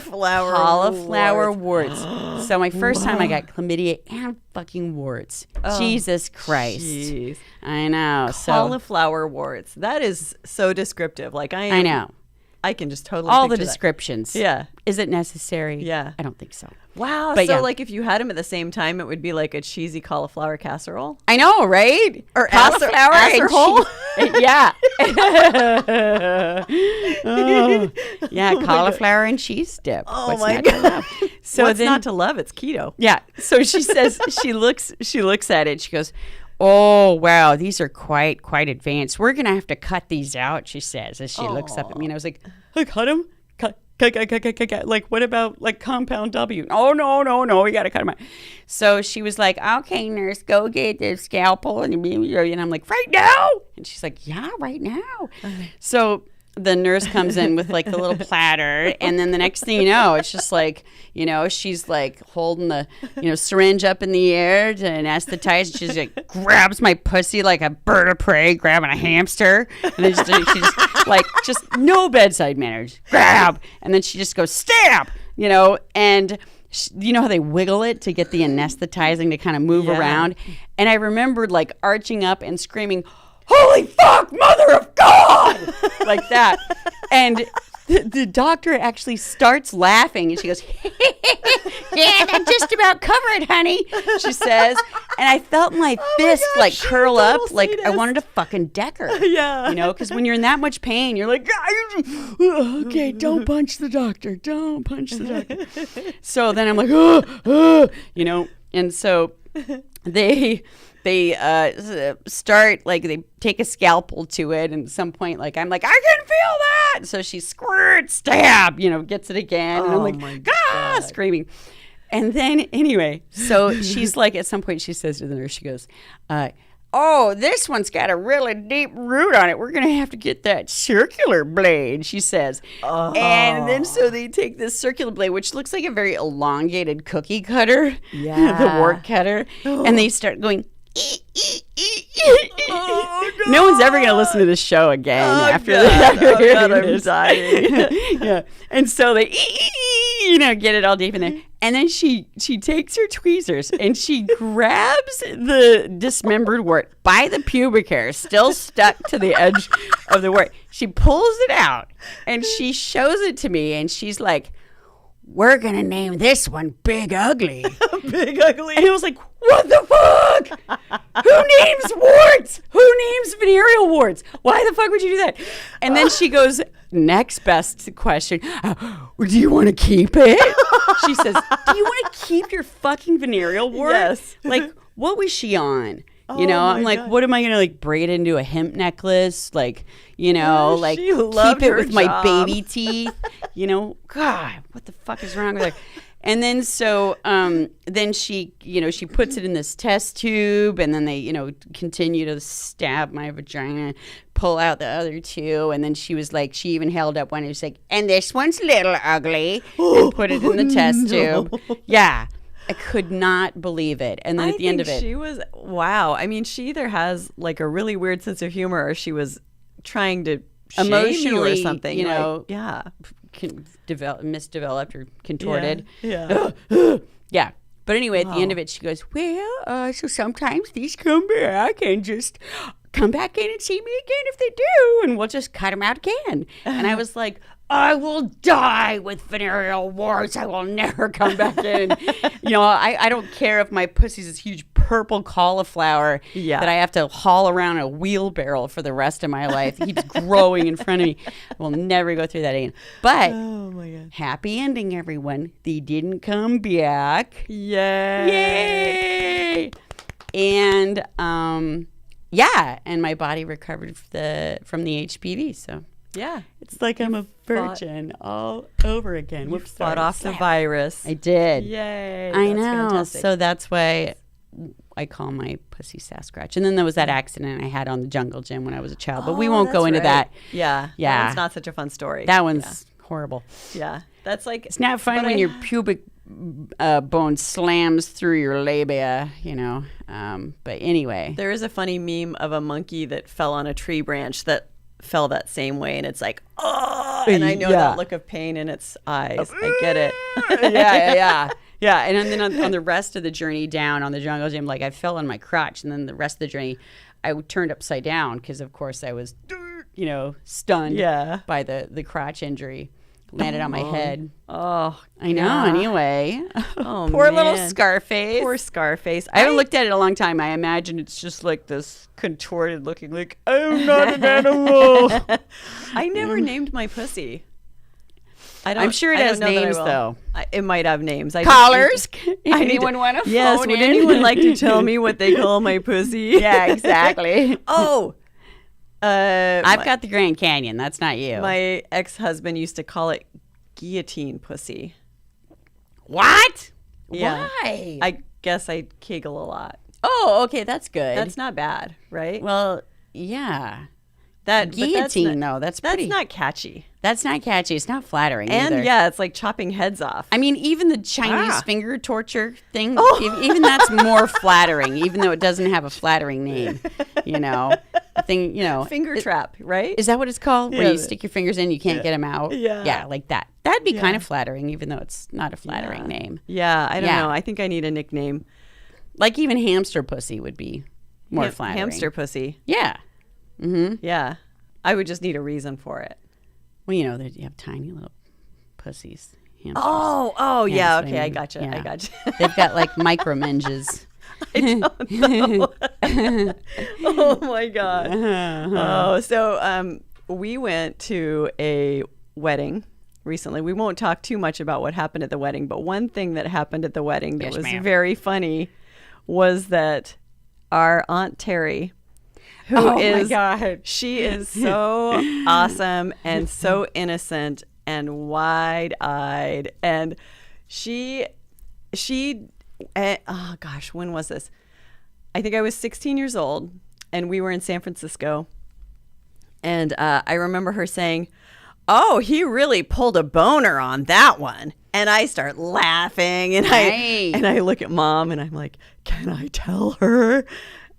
cauliflower warts. So my first time I got chlamydia and fucking warts. Jesus Christ. Jeez. I know. Cauliflower warts. That is so descriptive. Like I know. I can just totally all the that. Descriptions. Yeah. Is it necessary? Yeah. I don't think so. Wow. But so like if you had them at the same time, it would be like a cheesy cauliflower casserole? I know, right? Or cauliflower asshole? Yeah. Yeah, cauliflower and cheese dip. Oh my God. So what's not to love? It's keto. Yeah. So she says, she looks at it. She goes, oh, wow, these are quite advanced. We're going to have to cut these out, she says, as she looks up at me. And I was like, I cut them? Cut. Like, what about, like, compound W? Oh, no, we got to cut them out. So she was like, okay, nurse, go get the scalpel. And I'm like, right now? And she's like, yeah, right now. So the nurse comes in with, like, the little platter. And then the next thing you know, it's just like, she's like holding the, syringe up in the air to anesthetize. She's like grabs my pussy like a bird of prey grabbing a hamster. And then she just like, just no bedside manners. Grab. And then she just goes, stab, and you know how they wiggle it to get the anesthetizing to kind of move around. And I remembered like arching up and screaming, holy fuck, mother of God, like that. And the doctor actually starts laughing, and she goes, yeah, that just about covered, honey, she says. And I felt my fist like curl up, like I wanted to fucking deck her. Yeah. Because when you're in that much pain, you're like, okay, don't punch the doctor. Don't punch the doctor. So then I'm like, and so they start, like, they take a scalpel to it, and at some point, like, I'm like, I can feel that. So she squirts, stab, gets it again. And I'm like, God, screaming. And then, anyway, so she's like, at some point, she says to the nurse, she goes, oh, this one's got a really deep root on it. We're going to have to get that circular blade, she says. Oh. And then so they take this circular blade, which looks like a very elongated cookie cutter, the wart cutter, and they start going, no one's ever going to listen to this show again after that. I'm dying. Yeah. And so they, get it all deep in there. And then she takes her tweezers and she grabs the dismembered wart by the pubic hair, still stuck to the edge of the wart. She pulls it out and she shows it to me, and she's like, we're going to name this one Big Ugly. Big Ugly. And it was like, what the fuck? Who names warts? Who names venereal warts? Why the fuck would you do that? And then she goes, next best question. Do you want to keep it? She says, do you want to keep your fucking venereal wart? Yes. Like, what was she on? You know, I'm like, God. what am I going to like braid it into a hemp necklace? Like, you know, like She loved keep it her with my job. baby teeth. You know, God, what the fuck is wrong with her? And then so then she, you know, she puts it in this test tube, and then they, you know, continue to stab my vagina, pull out the other two, and then she was like, she even held up one and was like, and this one's a little ugly, and put it in the test tube. Yeah. I could not believe it. And then at the end of it, she was, wow. I mean, she either has like a really weird sense of humor, or she was trying to shame you or emotionally, something. you know, like, yeah. misdeveloped or contorted. Yeah. Yeah. But anyway, at the end of it, she goes, well, so sometimes these come back and just come back in and see me again if they do, and we'll just cut them out again. And I was like, I will die with venereal warts. I will never come back in. You know, I don't care if my pussy's this huge purple cauliflower that I have to haul around a wheelbarrow for the rest of my life. It keeps growing in front of me. I will never go through that again. But Oh my God. happy ending, everyone. They didn't come back. Yay. Yay! And yeah, and my body recovered from the HPV. So Yeah. it's like I'm a virgin all over again. You fought off the virus. I did. Yay. I That's know. fantastic. So that's why I call my pussy Sasquatch. And then there was that accident I had on the jungle gym when I was a child. But we won't go that's into right. that. Yeah. Yeah. It's not such a fun story. That one's horrible. Yeah. That's like, It's not fun But when I- your pubic bone slams through your labia, you know. But anyway. there is a funny meme of a monkey that fell on a tree branch that fell that same way, and it's like, oh, and I know Yeah. that look of pain in its eyes. I get it. Yeah, and then on the rest of the journey down on the jungle gym, like I fell on my crotch, and then the rest of the journey, I turned upside down because, of course, I was, you know, stunned Yeah. by the crotch injury. Landed on my head. Oh, I know. God. Anyway, Oh, poor little man. Scarface. Poor Scarface. I haven't looked at it in a long time. I imagine it's just like this contorted looking, like I'm not an animal. I never named my pussy. I'm sure it I has don't know that I names, will. though. It might have names. Collars. I need to- Anyone want to Yes. phone Would in? anyone like to tell me what they call my pussy? Yeah, exactly. Oh. I've got the Grand Canyon. That's not you. My ex-husband used to call it guillotine pussy. What? Yeah. Why? I guess I kegel a lot. Oh, okay, that's good. That's not bad, right? well, yeah. That but Guillotine, though, that's pretty. not catchy. That's not catchy. It's not flattering And either. yeah, it's like chopping heads off. I mean, even the Chinese Ah. finger torture thing, Oh. even that's more flattering, even though it doesn't have a flattering name. You know, the thing. You know, Finger trap, right? is that what it's called? Where Yeah, you stick your fingers in, you can't get them out. Yeah. yeah, like that. That'd be kind of flattering, even though it's not a flattering Yeah. name. Yeah, I don't Yeah. know. I think I need a nickname. Like even hamster pussy would be more flattering. Hamster pussy. Yeah. Mm-hmm. Yeah. I would just need a reason for it. Well, you know, you have tiny little pussies. Hamsters. Oh, Yeah, yeah. that's what Okay, I I mean. gotcha. Yeah. I gotcha. They've got like micromenges. Oh my god. Oh, so we went to a wedding recently. We won't talk too much about what happened at the wedding, but one thing that happened at the wedding that Yes, was ma'am. very funny was that our Aunt Terry, who is God. she is so awesome and so innocent and wide-eyed, and she oh gosh, when was this? I think I was 16 years old, and we were in San Francisco, and I remember her saying, "Oh, he really pulled a boner on that one." And I start laughing, and Right. I look at Mom, and I'm like, "Can I tell her?"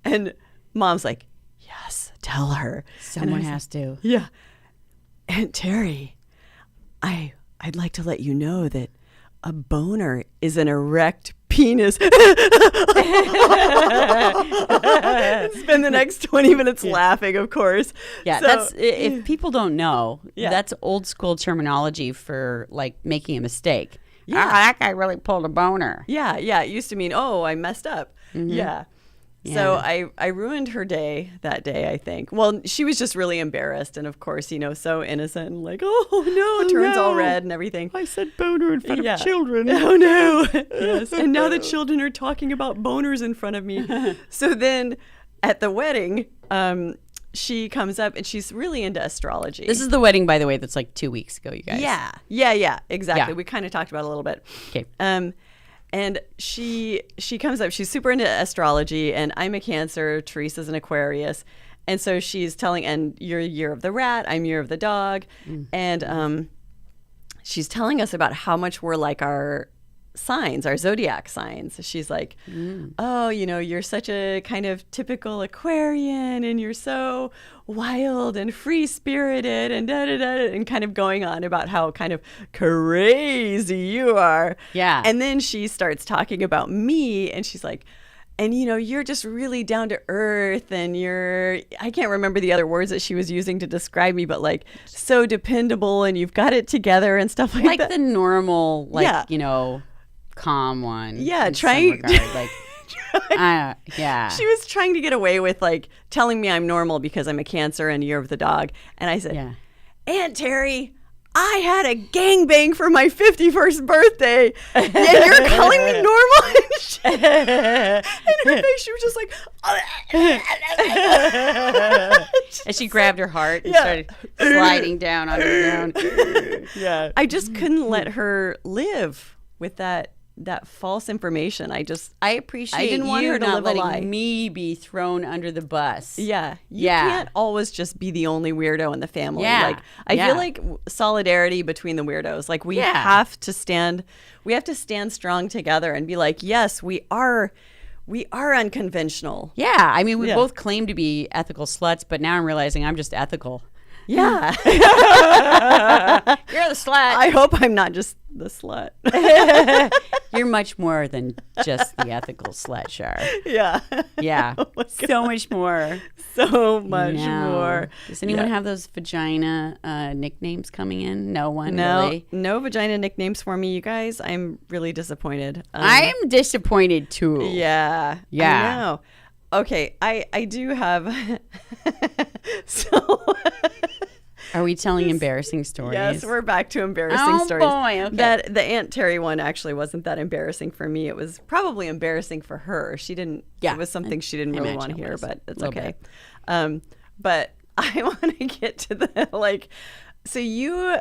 And Mom's like, "Yes, tell her." Someone has to. Yeah. Aunt Terry, I'd like to let you know that a boner is an erect penis. Spend the next 20 minutes laughing, of course. Yeah, So- that's if people don't know, Yeah. that's old school terminology for like making a mistake. Yeah. that guy really pulled a boner. Yeah, it used to mean, oh, I messed up. Yeah. So I ruined her day that day, I think. Well, she was just really embarrassed. And of course, so innocent and like, oh no, turns all red and everything. I said boner in front of children. Oh no. Yes. And now the children are talking about boners in front of me. So then at the wedding, she comes up and she's really into astrology. This is the wedding, by the way, that's like 2 weeks ago, you guys. Yeah, exactly. Yeah. We kind of talked about it a little bit. Okay. And she comes up, she's super into astrology, and I'm a Cancer, Teresa's an Aquarius. And so she's telling, and you're year of the rat, I'm year of the dog. And she's telling us about how much we're like our signs, our zodiac signs. She's like, oh, you're such a kind of typical Aquarian, and you're so wild and free-spirited and and kind of going on about how kind of crazy you are. Yeah. And then she starts talking about me, and she's like, and you're just really down to earth, and I can't remember the other words that she was using to describe me, but like so dependable, and you've got it together and stuff like that. Like the normal, calm one. Yeah, in some trying. regard, like, yeah. She was trying to get away with like telling me I'm normal because I'm a Cancer and year of the dog. And I said, Aunt Terry, I had a gangbang for my 51st birthday, and you're calling me normal? And her face, she was just like, and she grabbed her heart and started sliding down on the ground. Yeah. I just couldn't let her live with that false information. I appreciate didn't want her to not live a letting lie. me be thrown under the bus. Yeah. You can't always just be the only weirdo in the family. Yeah. Like I feel like solidarity between the weirdos. Like we have to stand strong together and be like, yes, we are unconventional. Yeah. I mean, we both claim to be ethical sluts, but now I'm realizing I'm just ethical. Yeah. You're the slut. I hope I'm not just the slut. You're much more than just the ethical slut, Char. Yeah. Yeah. Oh so much more. So much more. Does anyone have those vagina nicknames coming in? No one, No, really? no vagina nicknames for me, you guys. I'm really disappointed. I am disappointed, too. Yeah. Yeah. I know. Okay, I do have... So... Are we telling embarrassing stories? Yes, we're back to embarrassing stories. Oh, boy. Okay. That the Aunt Terry one actually wasn't that embarrassing for me. It was probably embarrassing for her. She didn't. Yeah, it was something she didn't really want to hear, but it's okay. But I want to get to the like. So you're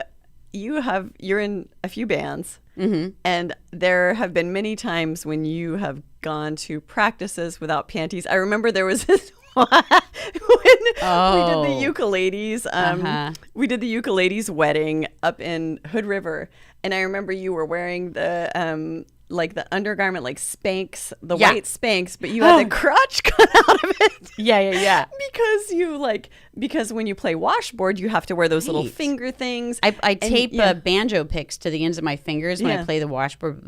in a few bands, and there have been many times when you have gone to practices without panties. I remember there was this. When we did the ukuleles, we did the ukuleles wedding up in Hood River, and I remember you were wearing the like the undergarment, like Spanx, the white Spanx, but you had the crotch cut out of it. Yeah. Because when you play washboard, you have to wear those little finger things. I tape banjo picks to the ends of my fingers when I play the washboard.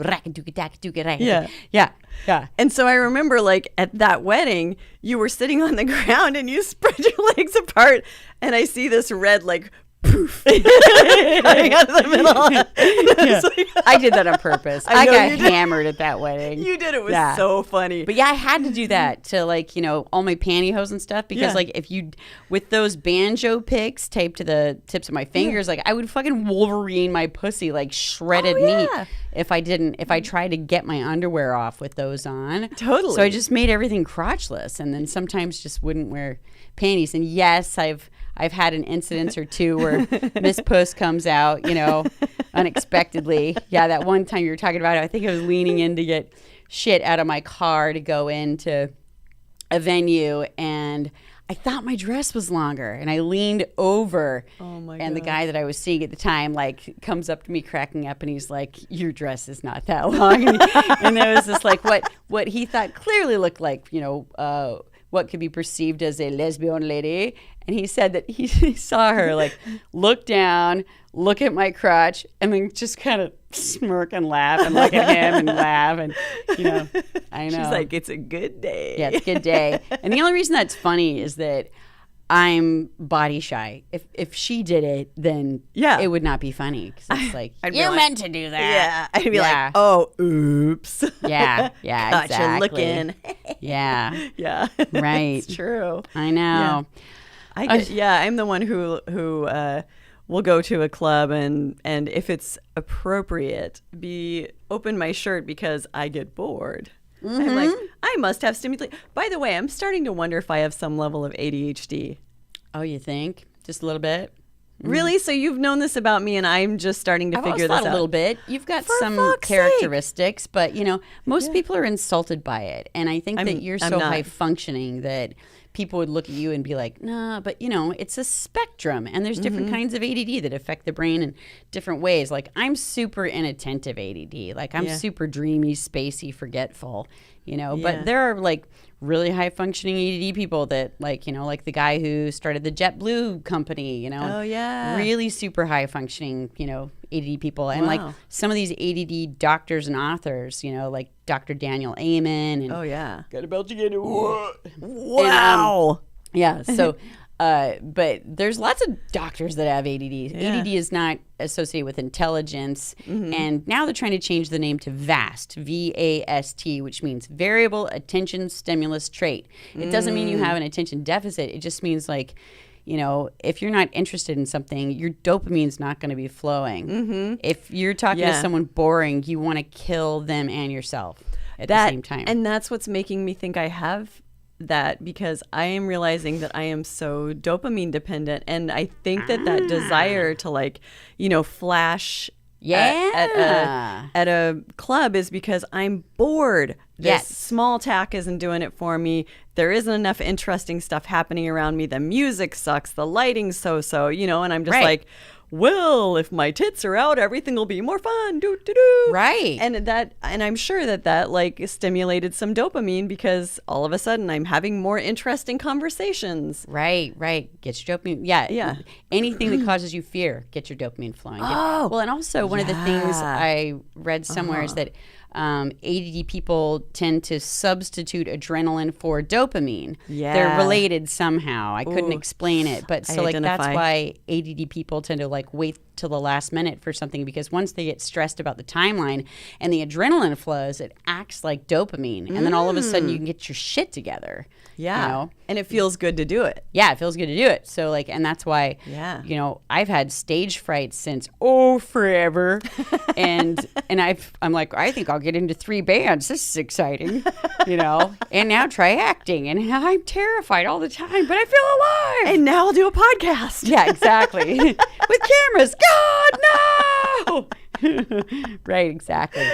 Yeah. And so I remember, like, at that wedding, you were sitting on the ground and you spread your legs apart, and I see this red, like, poof coming out of the middle. I did that on purpose. I got hammered at that wedding. You did. It was so funny. But I had to do that to all my pantyhose and stuff because if you with those banjo picks taped to the tips of my fingers, I would fucking Wolverine my pussy like shredded meat if I tried to get my underwear off with those on. Totally. So I just made everything crotchless and then sometimes just wouldn't wear panties. And yes, I've had an incident or two where Miss Puss comes out, unexpectedly. Yeah, that one time you were talking about it, I think I was leaning in to get shit out of my car to go into a venue, and I thought my dress was longer, and I leaned over. Oh my God. And the guy that I was seeing at the time, comes up to me cracking up, and he's like, "Your dress is not that long." And there was this, what he thought clearly looked like, what could be perceived as a lesbian lady. And he said that he saw her look down, look at my crotch, and then just kind of smirk and laugh and look at him and laugh. And, I know. She's like, it's a good day. Yeah, it's a good day. And the only reason that's funny is that I'm body shy. If she did it, then it would not be funny. 'Cause it's like, you meant to do that. Yeah. I'd be like, oh, oops. Yeah. Gotcha Exactly. looking. Yeah. Yeah. Right. It's true. I know. I'm the one who will go to a club and if it's appropriate, open my shirt because I get bored. I'm like, I must have stimulation. By the way, I'm starting to wonder if I have some level of ADHD. Oh, you think? Just a little bit? Really? So you've known this about me, and I'm just starting to figure this out. A little bit. You've got For some fuck's characteristics, but most people are insulted by it, and I think that you're so high functioning that people would look at you and be like, nah, but it's a spectrum, and there's different kinds of ADD that affect the brain in different ways. Like I'm super inattentive ADD. Like I'm super dreamy, spacey, forgetful. But there are like really high functioning ADD people that like the guy who started the JetBlue company. Oh yeah, really super high functioning ADD people, and like some of these ADD doctors and authors, like Dr. Daniel Amen. And Got about to get it. Wow. Yeah. So, but there's lots of doctors that have ADD. Yeah. ADD is not associated with intelligence. And now they're trying to change the name to VAST, VAST, which means variable attention stimulus trait. It doesn't mean you have an attention deficit. It just means like, if you're not interested in something, your dopamine's not going to be flowing. If you're talking to someone boring, you want to kill them and yourself at the same time. And that's what's making me think I have that, because I am realizing that I am so dopamine dependent, and I think that desire to like flash at a club is because I'm bored. This small talk isn't doing it for me. There isn't enough interesting stuff happening around me. The music sucks, the lighting's so and I'm just like, well, if my tits are out, everything will be more fun. Right. And I'm sure that like stimulated some dopamine, because all of a sudden I'm having more interesting conversations. Right. Get your dopamine. Yeah. Anything that causes you fear, get your dopamine flowing. Well, and also one of the things I read somewhere is that ADD people tend to substitute adrenaline for dopamine. Yeah. They're related somehow. I couldn't explain it. But so like that's why ADD people tend to like wait till the last minute for something, because once they get stressed about the timeline and the adrenaline flows, it acts like dopamine. And then all of a sudden you can get your shit together. Yeah. And it feels good to do it. Yeah, it feels good to do it. So like, and that's why, I've had stage fright since forever. and I'm like, I think I'll get into 3 bands. This is exciting, and now try acting. And I'm terrified all the time, but I feel alive. And now I'll do a podcast. Yeah, exactly. With cameras. God, no! Right, exactly.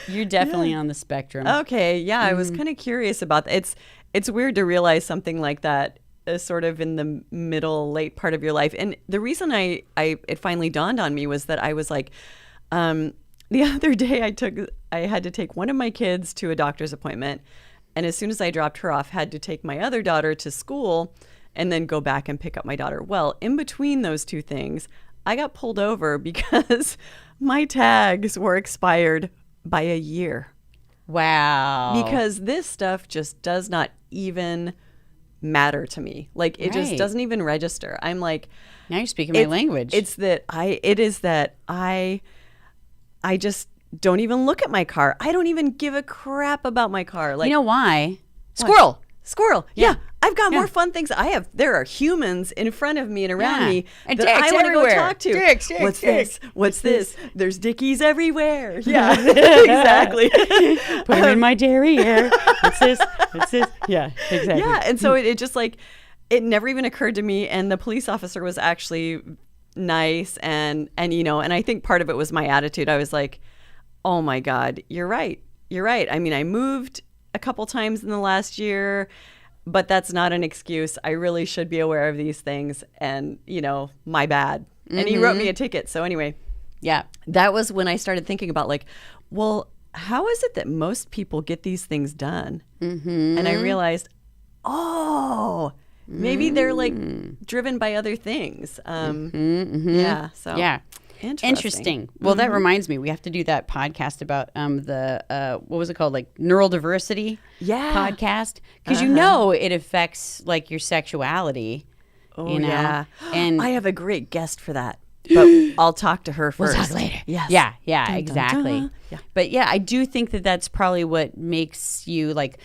You're definitely on the spectrum. Okay, yeah, I was kind of curious about that. It's weird to realize something like that sort of in the late part of your life. And the reason it finally dawned on me was that I was like, the other day I had to take one of my kids to a doctor's appointment, and as soon as I dropped her off, had to take my other daughter to school and then go back and pick up my daughter. Well, in between those two things, I got pulled over because my tags were expired by a year. Wow. Because this stuff just does not even matter to me. Like it just doesn't even register. I'm like, now you're speaking my language. It is that I just don't even look at my car. I don't even give a crap about my car. Like, you know why? Squirrel. Yeah. I've got more fun things. There are humans in front of me and around me and that I want to go talk to. Dicks, What's this? What's this? There's dickies everywhere. Yeah, exactly. Put them in my derriere. What's this? Yeah, exactly. Yeah, and so it just like, it never even occurred to me. And the police officer was actually nice. And I think part of it was my attitude. I was like, oh my God, you're right. I mean, I moved a couple times in the last year, but that's not an excuse. I really should be aware of these things, and my bad. And he wrote me a ticket. So anyway, that was when I started thinking about like, well, how is it that most people get these things done? And I realized, maybe they're like driven by other things. Yeah. So yeah. Interesting. Well, that reminds me, we have to do that podcast about the what was it called, like neural diversity podcast, because it affects like your sexuality. Oh, you know? yeah. And I have a great guest for that. But I'll talk to her first. we'll talk later. Yes. Yeah, Dun, exactly. dun. Yeah. But yeah, I do think that that's probably what makes you like.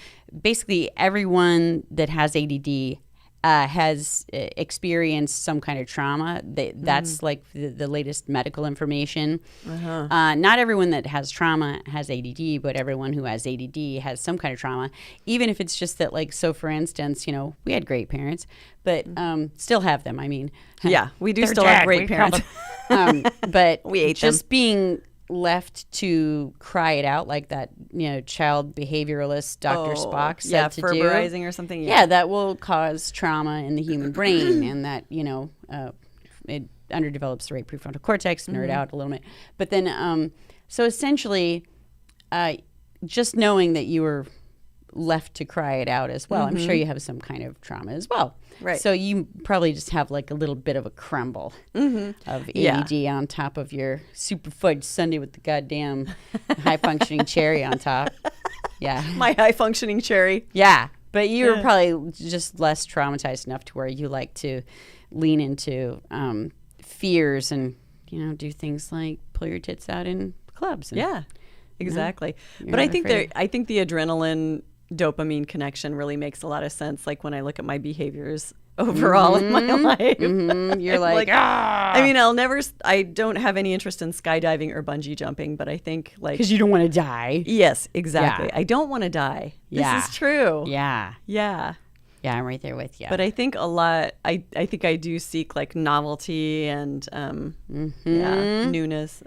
Basically, everyone that has ADD has experienced some kind of trauma. That's like the latest medical information. Not everyone that has trauma has ADD, but everyone who has ADD has some kind of trauma. Even if it's just that, like, so for instance, you know, we had great parents, but still have them. I mean, Yeah, we do they're still dead. have great We call parents. but We ate just being left to cry it out like that, you know, child behavioralist Dr. Spock said to do. ferberizing or something. Yeah, that will cause trauma in the human brain, and that, you know, it underdevelops the right prefrontal cortex, nerd out a little bit. But then, so essentially, just knowing that you were left to cry it out as well, I'm sure you have some kind of trauma as well. Right. So you probably just have like a little bit of a crumble of ADD on top of your super fudge sundae with the goddamn high functioning cherry on top. Yeah. My high functioning cherry. Yeah. But you were probably just less traumatized enough to where you like to lean into fears and, you know, do things like pull your tits out in clubs. And, Yeah, exactly. You're But I not think afraid. I think the adrenaline dopamine connection really makes a lot of sense. Like when I look at my behaviors overall in my life, You're like, ah. I mean, I don't have any interest in skydiving or bungee jumping, but I think like, Because you don't want to die. yes, exactly. Yeah. I don't want to die. Yeah. This is true. Yeah. Yeah. Yeah, I'm right there with you. But I think a lot, I think I do seek like novelty and newness.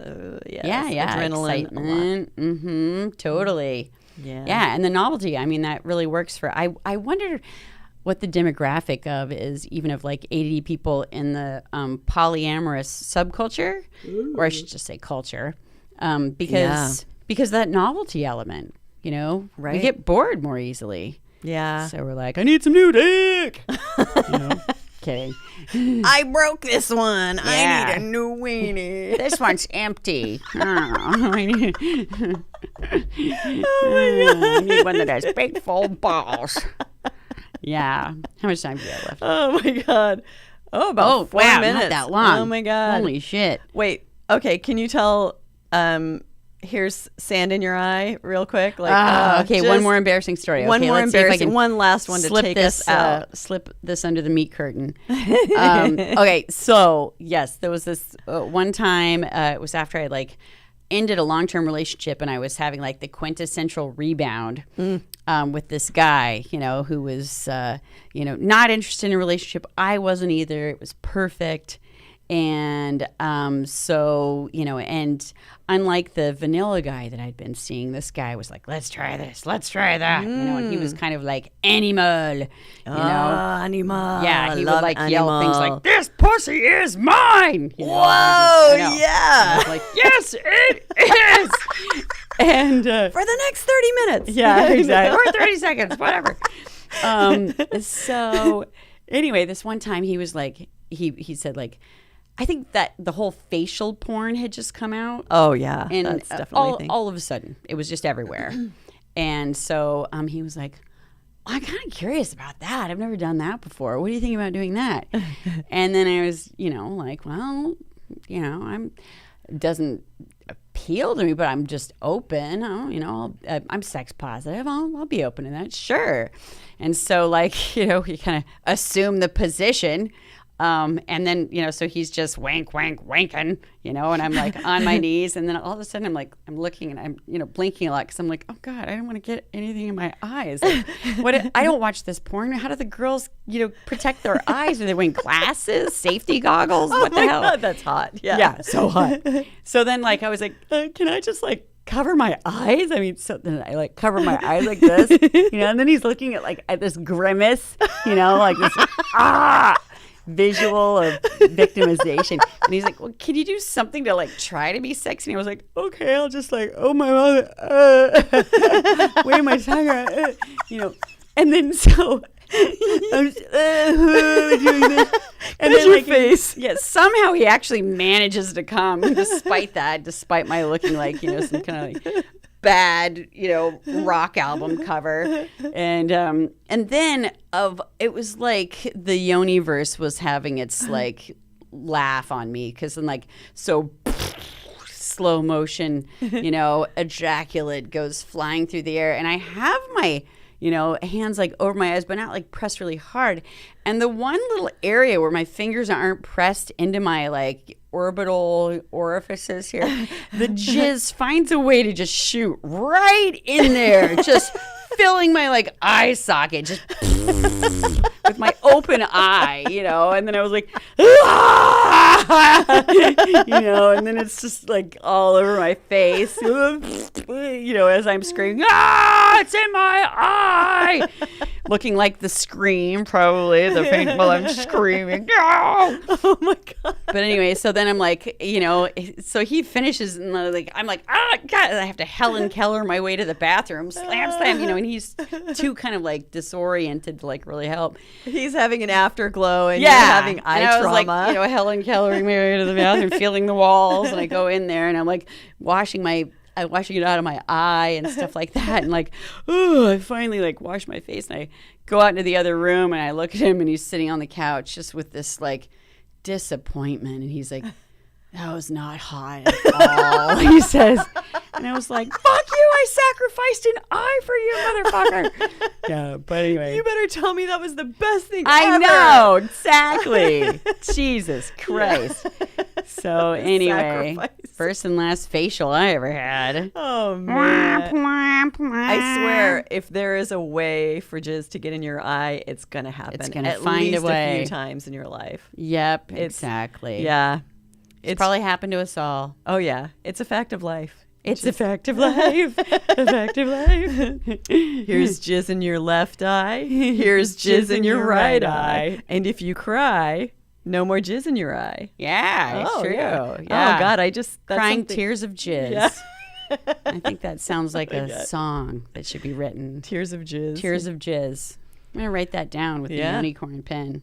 Yes, yeah. adrenaline. A lot. Excitement. Totally. Yeah. Yeah, and the novelty, I mean, that really works for, I wonder what the demographic of is, even of like ADD people in the polyamorous subculture, or I should just say culture, because that novelty element, you know, we Right. get bored more easily. Yeah. So we're like, I need some new dick. You know, kidding. I broke this one. Yeah. I need a new weenie. This one's empty. I need one that has big full balls. Yeah. How much time do you have left? Oh my God. Oh, about 4 wow, minutes. not that long. Oh my God. Holy shit. Wait. Okay. Can you tell? Here's sand in your eye, real quick. Like, okay, one more embarrassing story. One Okay, more let's see if I embarrassing. can One last one to slip take this us out. slip this under the meat curtain. Okay, so yes, there was this one time. It was after I like ended a long-term relationship, and I was having like the quintessential rebound with this guy, you know, who was not interested in a relationship. I wasn't either. It was perfect. And so, you know, and unlike the vanilla guy that I'd been seeing, this guy was like, let's try this, let's try that. You know, and he was kind of like animal, you know. Animal. Yeah, he would Love like yell things animal. like, this pussy is mine. You know, Whoa, I know. yeah. I was like, yes, it is. And For the next 30 minutes. yeah, exactly. Or 30 seconds, whatever. So anyway, this one time he was like, he said like, I think that the whole facial porn had just come out. Oh yeah, And that's definitely a thing. all of a sudden, it was just everywhere. And so he was like, well, I'm kind of curious about that. I've never done that before. What do you think about doing that? And then I was, you know, like, well, you know, it doesn't appeal to me, but I'm just open. I'm sex positive. I'll be open to that. Sure. And so, like, you know, you kind of assume the position. And then, you know, so he's just wanking, you know, and I'm like on my knees. And then all of a sudden I'm looking and I'm, you know, blinking a lot because I'm like, oh God, I don't want to get anything in my eyes. Like, I don't watch this porn. How do the girls, you know, protect their eyes? Are they wearing glasses, safety goggles? What the hell? God, that's hot. Yeah. Yeah, so hot. So then, like, I was like, can I just, like, cover my eyes? I mean, so then I, like, cover my eyes like this, you know, and then he's looking at this grimace, you know, like this, visual of victimization. And he's like, well, can you do something to, like, try to be sexy? And I was like, okay, I'll just, like, oh, my mouth, wave my tongue around, you know. And then so I'm just, doing this. And There's then, your like, face. Yeah, somehow he actually manages to come despite my looking like, you know, some kind of like bad, rock album cover. And then it was like the Yoniverse was having its like laugh on me, because then like slow motion, ejaculate goes flying through the air, and I have my hands like over my eyes, but not like pressed really hard. And the one little area where my fingers aren't pressed into my like orbital orifices here, the jizz finds a way to just shoot right in there, just filling my like eye socket, just with my open eye, and then I was like, and then it's just like all over my face, as I'm screaming, it's in my eye, looking like the Scream, probably the faint while I'm screaming, no! Oh my God. But anyway, so then I'm like, so he finishes, and I'm like, God, I have to Helen Keller my way to the bathroom, slam, and he's too kind of like disoriented to like really help. He's having an afterglow, and you're having eye and trauma. I was like, Helen Kellering my way to the bathroom, feeling the walls, and I go in there, and I'm like washing it out of my eye and stuff like that, and like, I finally like wash my face, and I go out into the other room, and I look at him, and he's sitting on the couch just with this like disappointment, and he's like, that was not hot at all, he says. And I was like, fuck you, I sacrificed an eye for you, motherfucker. Yeah, but anyway. You better tell me that was the best thing I ever. know, exactly. Jesus Christ. So anyway, Sacrifice. first and last facial I ever had. Oh, man. I swear, if there is a way for jizz to get in your eye, it's going to happen. It's gonna at find a least way. a few times in your life. Yep, exactly. Yeah. It's probably happened to us all. Oh, yeah. It's a fact of life. It's a fact of life. A fact of life. Here's jizz in your left eye. Here's jizz in your right eye. And if you cry, no more jizz in your eye. Yeah, it's true. Yeah. Yeah. Oh, God, that's Crying something- tears of jizz. Yeah. I think that sounds like a song that should be written. Tears of jizz. Tears of jizz. I'm going to write that down with the unicorn pen.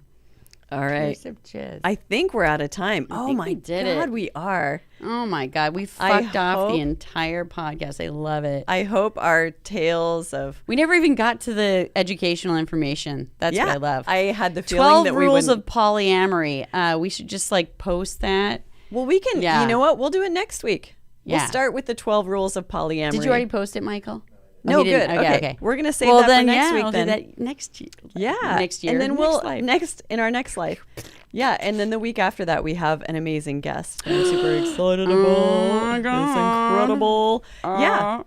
All right. Tears of jizz. I think we're out of time. think My we did God, it. we are. Oh my God, we fucked off hope- the entire podcast. I love it. I hope our tales of... We never even got to the educational information. That's what I love. I had the feeling 12 that we rules wouldn't... of polyamory. We should just like post that. Well, we can... Yeah. You know what? We'll do it next week. Yeah. We'll start with the 12 rules of polyamory. Did you already post it, Michael? No, Oh, you good. didn't? Okay. We're going to save well, that then, for next week I'll then. do that next year. Yeah. Next year. And then we'll... life. In our next life. Yeah. And then the week after that, we have an amazing guest. I'm super excited about. Oh my It's God. incredible. Yeah.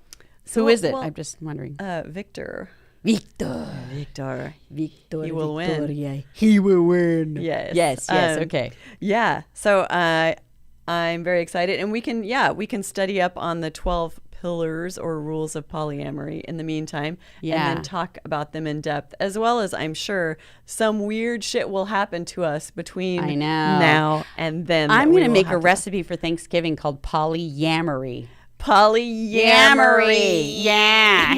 Who is it? well, I'm just wondering. Victor. Victor. He will win. Victoria. He will win. Yes. Yes. Okay. Yeah. So I'm very excited, and we can study up on the 12 pillars or rules of polyamory in the meantime, and then talk about them in depth, as well as I'm sure some weird shit will happen to us between now and then. I'm going to make a recipe for Thanksgiving called polyamory. Polyamory. Yeah.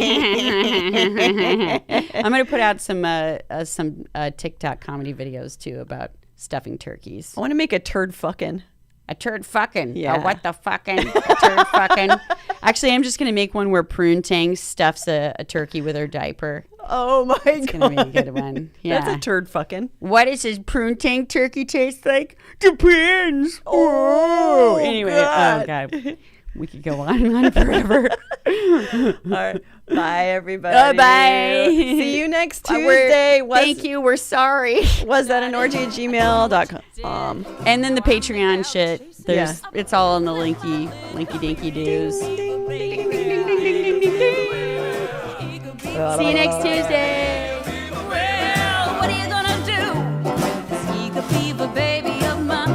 I'm going to put out some TikTok comedy videos too about stuffing turkeys. I want to make a turd fucking. A turd fucking. Yeah. What the fucking? A turd fucking. Actually, I'm just going to make one where Prune Tang stuffs a turkey with her diaper. Oh my God. It's going to be a good one. Yeah. That's a turd fucking. What does his Prune Tang turkey taste like? Depends. Oh, anyway. God. Oh, God. We could go on and on forever. All right. Bye, everybody. Bye. See you next Tuesday. Thank you. We're sorry. Was that an orgy at gmail.com? And then the Patreon shit. It's all in the linky dinky doos. See you next Tuesday. Well, what are you gonna do with this eager fever baby of mine?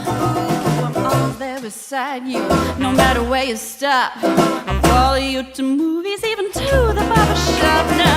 Ooh, I'm all there beside you, no matter where you stop. I'll follow you to movies, even to the barber shop now.